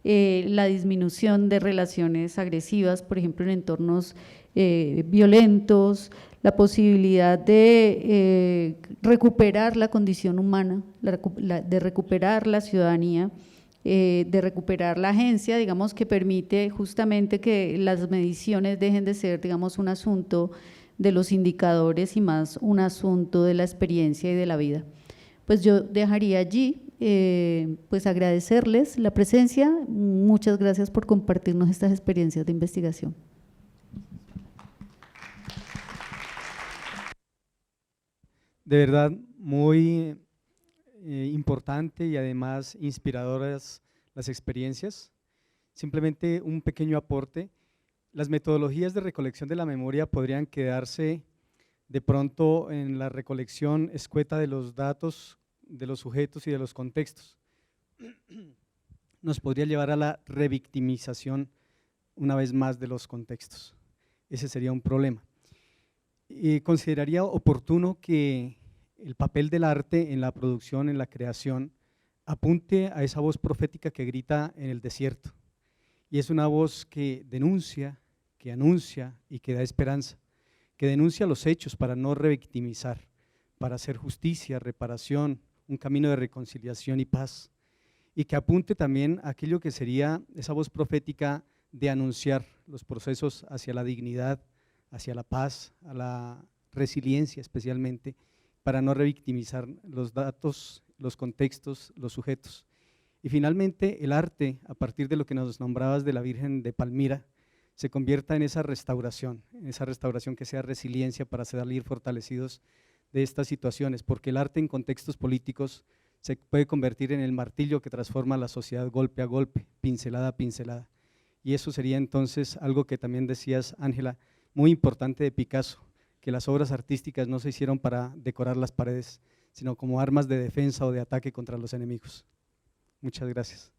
Speaker 2: la disminución de relaciones agresivas, por ejemplo, en entornos violentos, la posibilidad de recuperar la condición humana, de recuperar la ciudadanía, de recuperar la agencia, digamos, que permite justamente que las mediciones dejen de ser, digamos, un asunto de los indicadores y más un asunto de la experiencia y de la vida. Pues yo dejaría allí, pues agradecerles la presencia, muchas gracias por compartirnos estas experiencias de investigación.
Speaker 6: De verdad, muy importante y además inspiradoras las experiencias. Simplemente un pequeño aporte. Las metodologías de recolección de la memoria podrían quedarse de pronto en la recolección escueta de los datos, de los sujetos y de los contextos. Nos podría llevar a la revictimización una vez más de los contextos. Ese sería un problema. Consideraría oportuno que el papel del arte en la producción, en la creación, apunte a esa voz profética que grita en el desierto. Y es una voz que denuncia, que anuncia y que da esperanza, que denuncia los hechos para no revictimizar, para hacer justicia, reparación, un camino de reconciliación y paz, y que apunte también a aquello que sería esa voz profética de anunciar los procesos hacia la dignidad, hacia la paz, a la resiliencia especialmente, para no revictimizar los datos, los contextos, los sujetos. Y finalmente el arte, a partir de lo que nos nombrabas de la Virgen de Palmira, se convierta en esa restauración que sea resiliencia para salir fortalecidos de estas situaciones, porque el arte en contextos políticos se puede convertir en el martillo que transforma la sociedad golpe a golpe, pincelada a pincelada. Y eso sería entonces algo que también decías, Ángela, muy importante de Picasso, que las obras artísticas no se hicieron para decorar las paredes, sino como armas de defensa o de ataque contra los enemigos. Muchas gracias.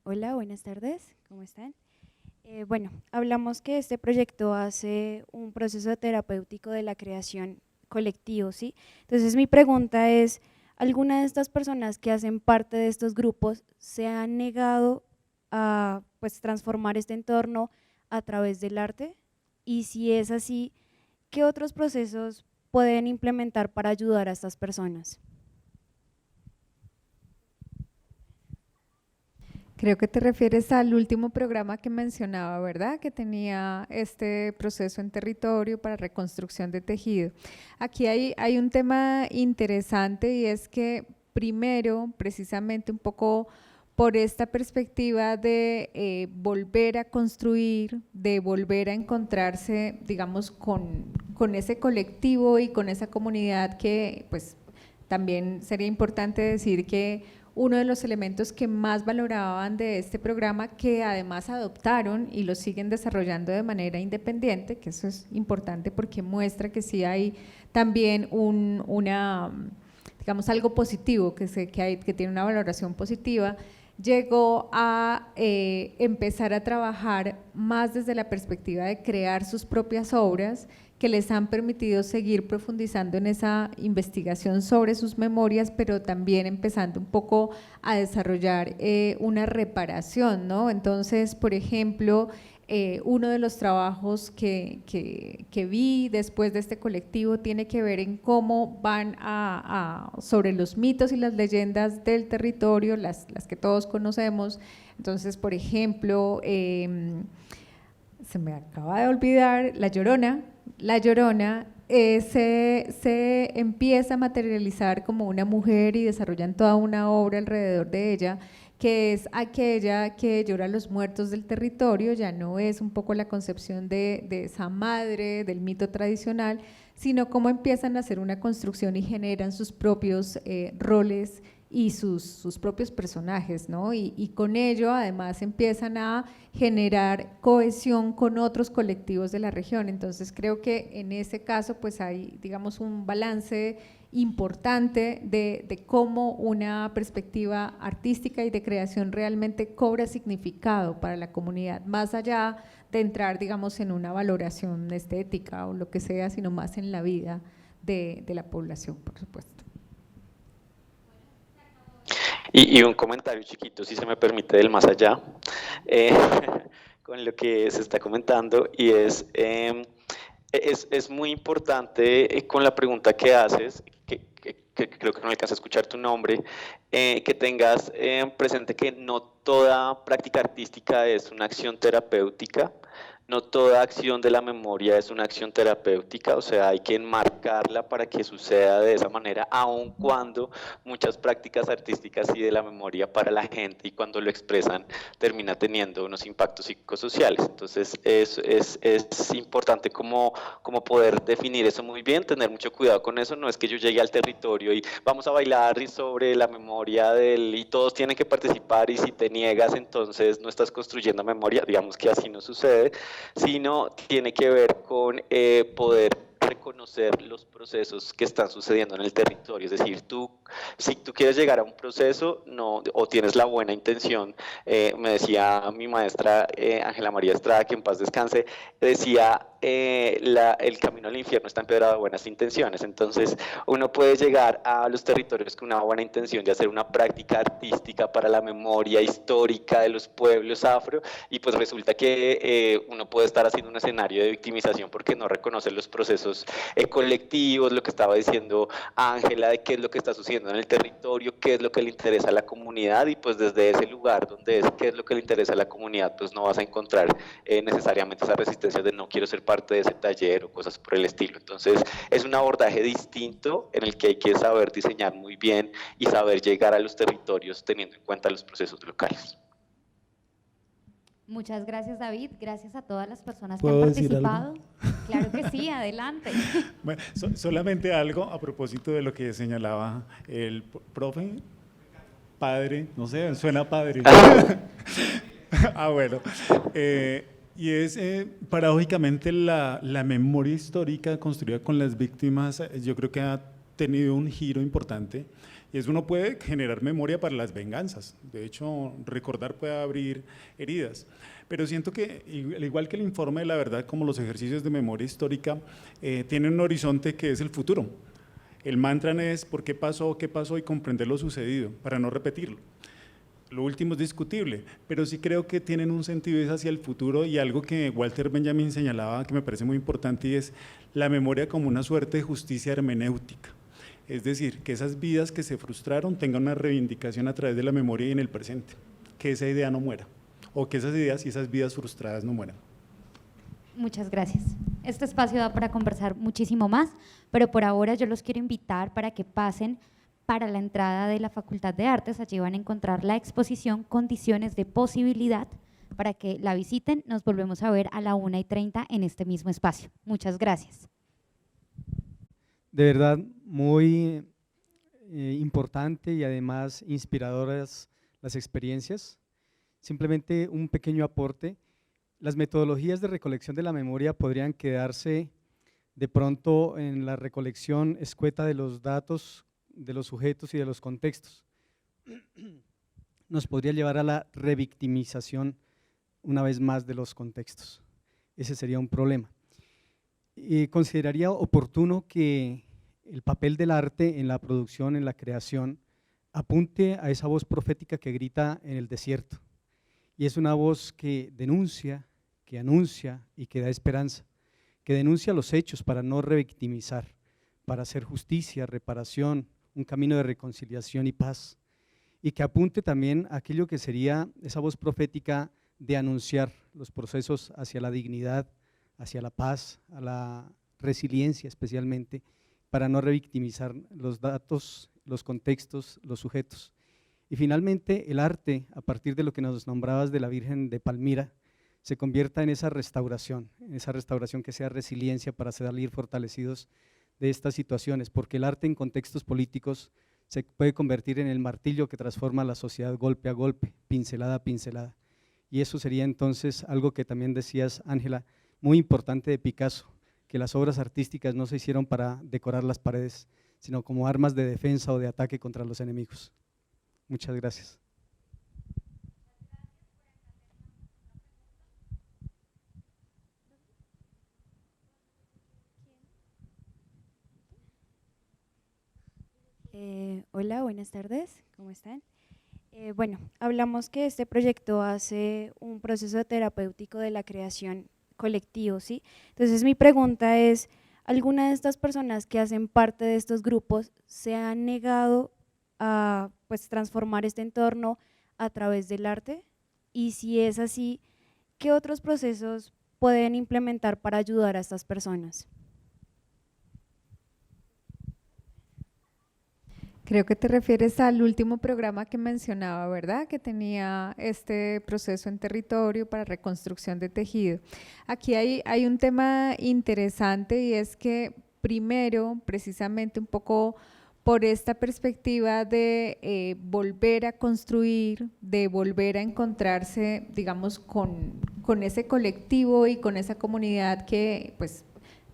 Speaker 7: Hola, buenas tardes, ¿cómo están? Bueno, hablamos que este proyecto hace un proceso terapéutico de la creación colectivo, ¿sí? Entonces mi pregunta es, ¿alguna de estas personas que hacen parte de estos grupos se han negado a pues, transformar este entorno a través del arte? Y si es así, ¿qué otros procesos pueden implementar para ayudar a estas personas?
Speaker 3: Creo que te refieres al último programa que mencionaba, ¿verdad? Que tenía este proceso en territorio para reconstrucción de tejido. Aquí hay un tema interesante y es que primero, precisamente un poco por esta perspectiva de volver a construir, de volver a encontrarse, digamos, con ese colectivo y con esa comunidad que, pues, también sería importante decir que uno de los elementos que más valoraban de este programa, que además adoptaron y lo siguen desarrollando de manera independiente, que eso es importante porque muestra que sí hay también digamos, algo positivo, que tiene una valoración positiva, llegó a empezar a trabajar más desde la perspectiva de crear sus propias obras que les han permitido seguir profundizando en esa investigación sobre sus memorias, pero también empezando un poco a desarrollar una reparación, ¿no? Entonces, por ejemplo, uno de los trabajos que vi después de este colectivo tiene que ver en cómo van sobre los mitos y las leyendas del territorio, las que todos conocemos. Entonces, por ejemplo, se me acaba de olvidar, La Llorona. La Llorona se empieza a materializar como una mujer y desarrollan toda una obra alrededor de ella, que es aquella que llora a los muertos del territorio. Ya no es un poco la concepción de esa madre del mito tradicional, sino cómo empiezan a hacer una construcción y generan sus propios roles y sus propios personajes, ¿no? Y con ello además empiezan a generar cohesión con otros colectivos de la región. Entonces creo que en ese caso pues hay, digamos, un balance importante de cómo una perspectiva artística y de creación realmente cobra significado para la comunidad, más allá de entrar, digamos, en una valoración estética o lo que sea, sino más en la vida de la población, por supuesto.
Speaker 5: Y un comentario chiquito, si se me permite, del más allá, con lo que se está comentando, y es muy importante con la pregunta que haces, que creo que no alcanza a escuchar tu nombre, que tengas presente que no toda práctica artística es una acción terapéutica. No toda acción de la memoria es una acción terapéutica, o sea, hay que enmarcarla para que suceda de esa manera, aun cuando muchas prácticas artísticas y de la memoria para la gente y cuando lo expresan termina teniendo unos impactos psicosociales. Entonces es importante como poder definir eso muy bien, tener mucho cuidado con eso. No es que yo llegue al territorio y vamos a bailar sobre la memoria y todos tienen que participar, y si te niegas entonces no estás construyendo memoria, digamos que así no sucede, sino tiene que ver con poder reconocer los procesos que están sucediendo en el territorio. Es decir, si tú quieres llegar a un proceso o tienes la buena intención, me decía mi maestra Ángela María Estrada, que en paz descanse, decía, el camino al infierno está empedrado de buenas intenciones. Entonces uno puede llegar a los territorios con una buena intención de hacer una práctica artística para la memoria histórica de los pueblos afro, y pues resulta que uno puede estar haciendo un escenario de victimización porque no reconoce los procesos colectivos, lo que estaba diciendo Ángela, de qué es lo que está sucediendo en el territorio, qué es lo que le interesa a la comunidad, y pues desde ese lugar donde es qué es lo que le interesa a la comunidad, pues no vas a encontrar necesariamente esa resistencia de no quiero ser parte de ese taller o cosas por el estilo. Entonces es un abordaje distinto en el que hay que saber diseñar muy bien y saber llegar a los territorios teniendo en cuenta los procesos locales.
Speaker 1: Muchas gracias, David. Gracias a todas las personas que
Speaker 4: ¿Puedo
Speaker 1: han
Speaker 4: decir
Speaker 1: participado.
Speaker 4: algo?
Speaker 1: Claro que sí, adelante.
Speaker 4: Bueno, solamente algo a propósito de lo que señalaba el profe, padre, no sé, suena padre. Bueno, y es paradójicamente la memoria histórica construida con las víctimas, yo creo que ha tenido un giro importante. Y eso uno puede generar memoria para las venganzas. De hecho, recordar puede abrir heridas. Pero siento que, al igual que el informe de la verdad, como los ejercicios de memoria histórica, tienen un horizonte que es el futuro. El mantra es ¿por qué pasó y comprender lo sucedido para no repetirlo? Lo último es discutible, pero sí creo que tienen un sentido es hacia el futuro, y algo que Walter Benjamin señalaba que me parece muy importante, y es la memoria como una suerte de justicia hermenéutica. Es decir, que esas vidas que se frustraron tengan una reivindicación a través de la memoria y en el presente, que esa idea no muera, o que esas ideas y esas vidas frustradas no mueran.
Speaker 1: Muchas gracias. Este espacio da para conversar muchísimo más, pero por ahora yo los quiero invitar para que pasen para la entrada de la Facultad de Artes. Allí van a encontrar la exposición Condiciones de Posibilidad, para que la visiten. Nos volvemos a ver a la 1:30 en este mismo espacio. Muchas gracias.
Speaker 6: De verdad, muy importante y además inspiradoras las experiencias. Simplemente un pequeño aporte. Las metodologías de recolección de la memoria podrían quedarse de pronto en la recolección escueta de los datos, de los sujetos y de los contextos. Nos podría llevar a la revictimización una vez más de los contextos. Ese sería un problema. Consideraría oportuno que el papel del arte en la producción, en la creación, apunte a esa voz profética que grita en el desierto, y es una voz que denuncia, que anuncia y que da esperanza, que denuncia los hechos para no revictimizar, para hacer justicia, reparación, un camino de reconciliación y paz, y que apunte también a aquello que sería esa voz profética de anunciar los procesos hacia la dignidad, hacia la paz, a la resiliencia especialmente, para no revictimizar los datos, los contextos, los sujetos. Y finalmente el arte, a partir de lo que nos nombrabas de la Virgen de Palmira, se convierta en esa restauración que sea resiliencia para salir fortalecidos de estas situaciones, porque el arte en contextos políticos se puede convertir en el martillo que transforma la sociedad golpe a golpe, pincelada a pincelada. Y eso sería entonces algo que también decías, Ángela, muy importante de Picasso, que las obras artísticas no se hicieron para decorar las paredes, sino como armas de defensa o de ataque contra los enemigos. Muchas gracias.
Speaker 7: Hola, buenas tardes, ¿cómo están? Bueno, hablamos que este proyecto hace un proceso terapéutico de la creación colectivo, ¿sí? Entonces mi pregunta es, ¿alguna de estas personas que hacen parte de estos grupos se han negado a pues, transformar este entorno a través del arte? Y si es así, ¿qué otros procesos pueden implementar para ayudar a estas personas?
Speaker 3: Creo que te refieres al último programa que mencionaba, ¿verdad? Que tenía este proceso en territorio para reconstrucción de tejido. Aquí hay un tema interesante y es que primero, precisamente un poco por esta perspectiva de volver a construir, de volver a encontrarse, digamos, con ese colectivo y con esa comunidad que, pues,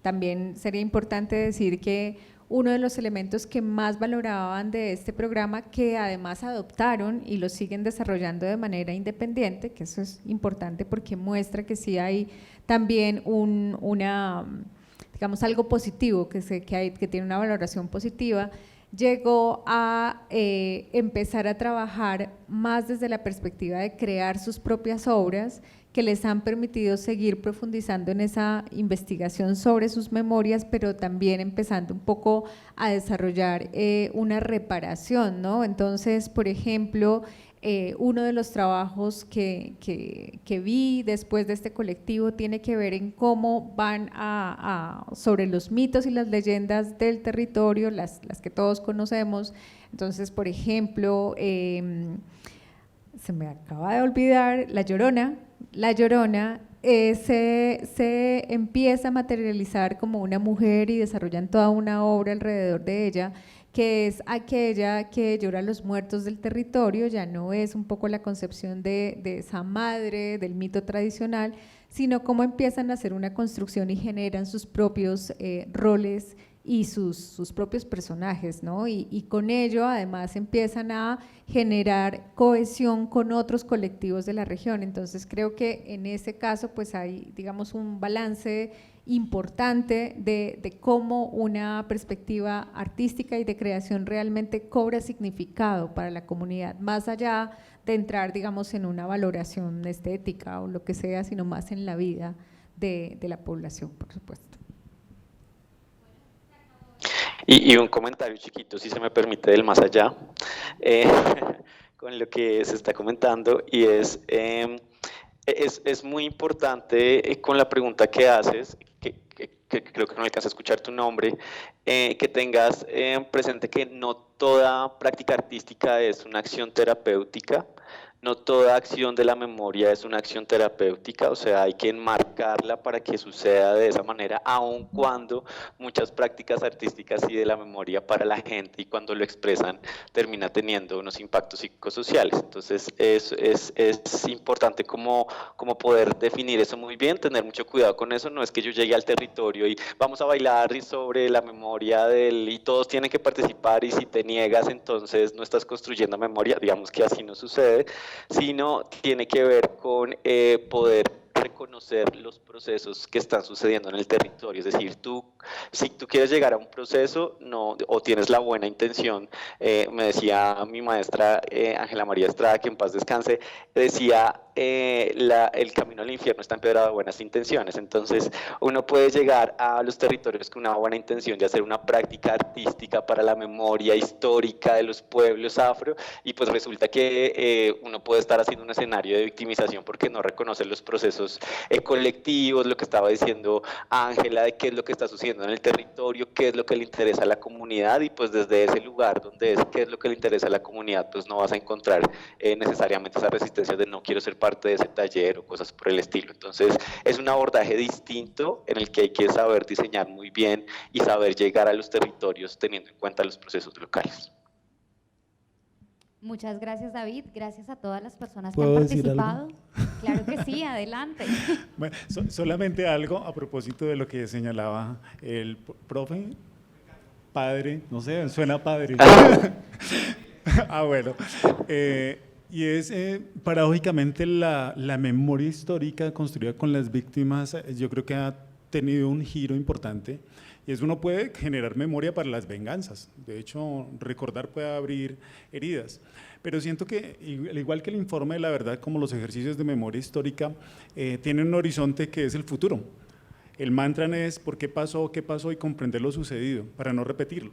Speaker 3: también sería importante decir que uno de los elementos que más valoraban de este programa, que además adoptaron y lo siguen desarrollando de manera independiente, que eso es importante porque muestra que sí hay también digamos, algo positivo, que tiene una valoración positiva, llegó a empezar a trabajar más desde la perspectiva de crear sus propias obras que les han permitido seguir profundizando en esa investigación sobre sus memorias, pero también empezando un poco a desarrollar una reparación, ¿no? Entonces, por ejemplo, uno de los trabajos que vi después de este colectivo tiene que ver en cómo van sobre los mitos y las leyendas del territorio, las que todos conocemos. Entonces, por ejemplo, se me acaba de olvidar, La Llorona. La Llorona se empieza a materializar como una mujer y desarrollan toda una obra alrededor de ella, que es aquella que llora a los muertos del territorio. Ya no es un poco la concepción de esa madre del mito tradicional, sino cómo empiezan a hacer una construcción y generan sus propios roles y sus propios personajes, ¿no? Y con ello además empiezan a generar cohesión con otros colectivos de la región. Entonces creo que en ese caso pues hay, digamos, un balance importante de cómo una perspectiva artística y de creación realmente cobra significado para la comunidad, más allá de entrar, digamos, en una valoración estética o lo que sea, sino más en la vida de la población, por supuesto.
Speaker 5: Y un comentario chiquito, si se me permite, del más allá, con lo que se está comentando, y es muy importante con la pregunta que haces, que creo que no alcanza a escuchar tu nombre, que tengas presente que no toda práctica artística es una acción terapéutica. No toda acción de la memoria es una acción terapéutica, o sea, hay que enmarcarla para que suceda de esa manera, aun cuando muchas prácticas artísticas y de la memoria para la gente y cuando lo expresan termina teniendo unos impactos psicosociales. Entonces es importante como poder definir eso muy bien, tener mucho cuidado con eso. No es que yo llegue al territorio y vamos a bailar sobre la memoria y todos tienen que participar, y si te niegas entonces no estás construyendo memoria, digamos que así no sucede, sino tiene que ver con poder reconocer los procesos que están sucediendo en el territorio. Es decir, si tú quieres llegar a un proceso o tienes la buena intención, me decía mi maestra Ángela María Estrada, que en paz descanse, decía, el camino al infierno está empedrado de buenas intenciones. Entonces uno puede llegar a los territorios con una buena intención de hacer una práctica artística para la memoria histórica de los pueblos afro, y pues resulta que uno puede estar haciendo un escenario de victimización porque no reconoce los procesos colectivos, lo que estaba diciendo Ángela, de qué es lo que está sucediendo en el territorio, qué es lo que le interesa a la comunidad, y pues desde ese lugar donde qué es lo que le interesa a la comunidad, pues no vas a encontrar necesariamente esa resistencia de no quiero ser parte de ese taller o cosas por el estilo. Entonces es un abordaje distinto en el que hay que saber diseñar muy bien y saber llegar a los territorios teniendo en cuenta los procesos locales.
Speaker 1: Muchas gracias, David. Gracias a todas las personas que han
Speaker 4: ¿Puedo decir
Speaker 1: participado. Claro que sí, adelante.
Speaker 4: Bueno, solamente algo a propósito de lo que señalaba el profe, padre, no sé, suena padre. Bueno, y es paradójicamente la memoria histórica construida con las víctimas, yo creo que ha tenido un giro importante, y eso uno puede generar memoria para las venganzas. De hecho, recordar puede abrir heridas. Pero siento que, al igual que el informe de la verdad, como los ejercicios de memoria histórica, tienen un horizonte que es el futuro. El mantra es ¿por qué pasó y comprender lo sucedido para no repetirlo?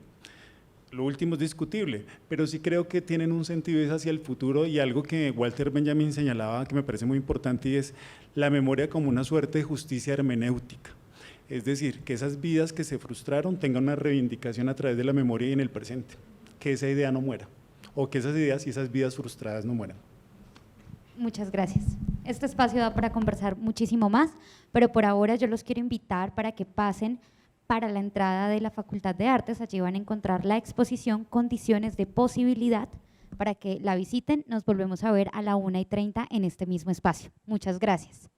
Speaker 4: Lo último es discutible, pero sí creo que tienen un sentido, es hacia el futuro, y algo que Walter Benjamin señalaba que me parece muy importante, y es la memoria como una suerte de justicia hermenéutica. Es decir, que esas vidas que se frustraron tengan una reivindicación a través de la memoria y en el presente, que esa idea no muera, o que esas ideas y esas vidas frustradas no mueran.
Speaker 1: Muchas gracias. Este espacio da para conversar muchísimo más, pero por ahora yo los quiero invitar para que pasen para la entrada de la Facultad de Artes. Allí van a encontrar la exposición Condiciones de Posibilidad, para que la visiten. Nos volvemos a ver a la 1:30 en este mismo espacio. Muchas gracias.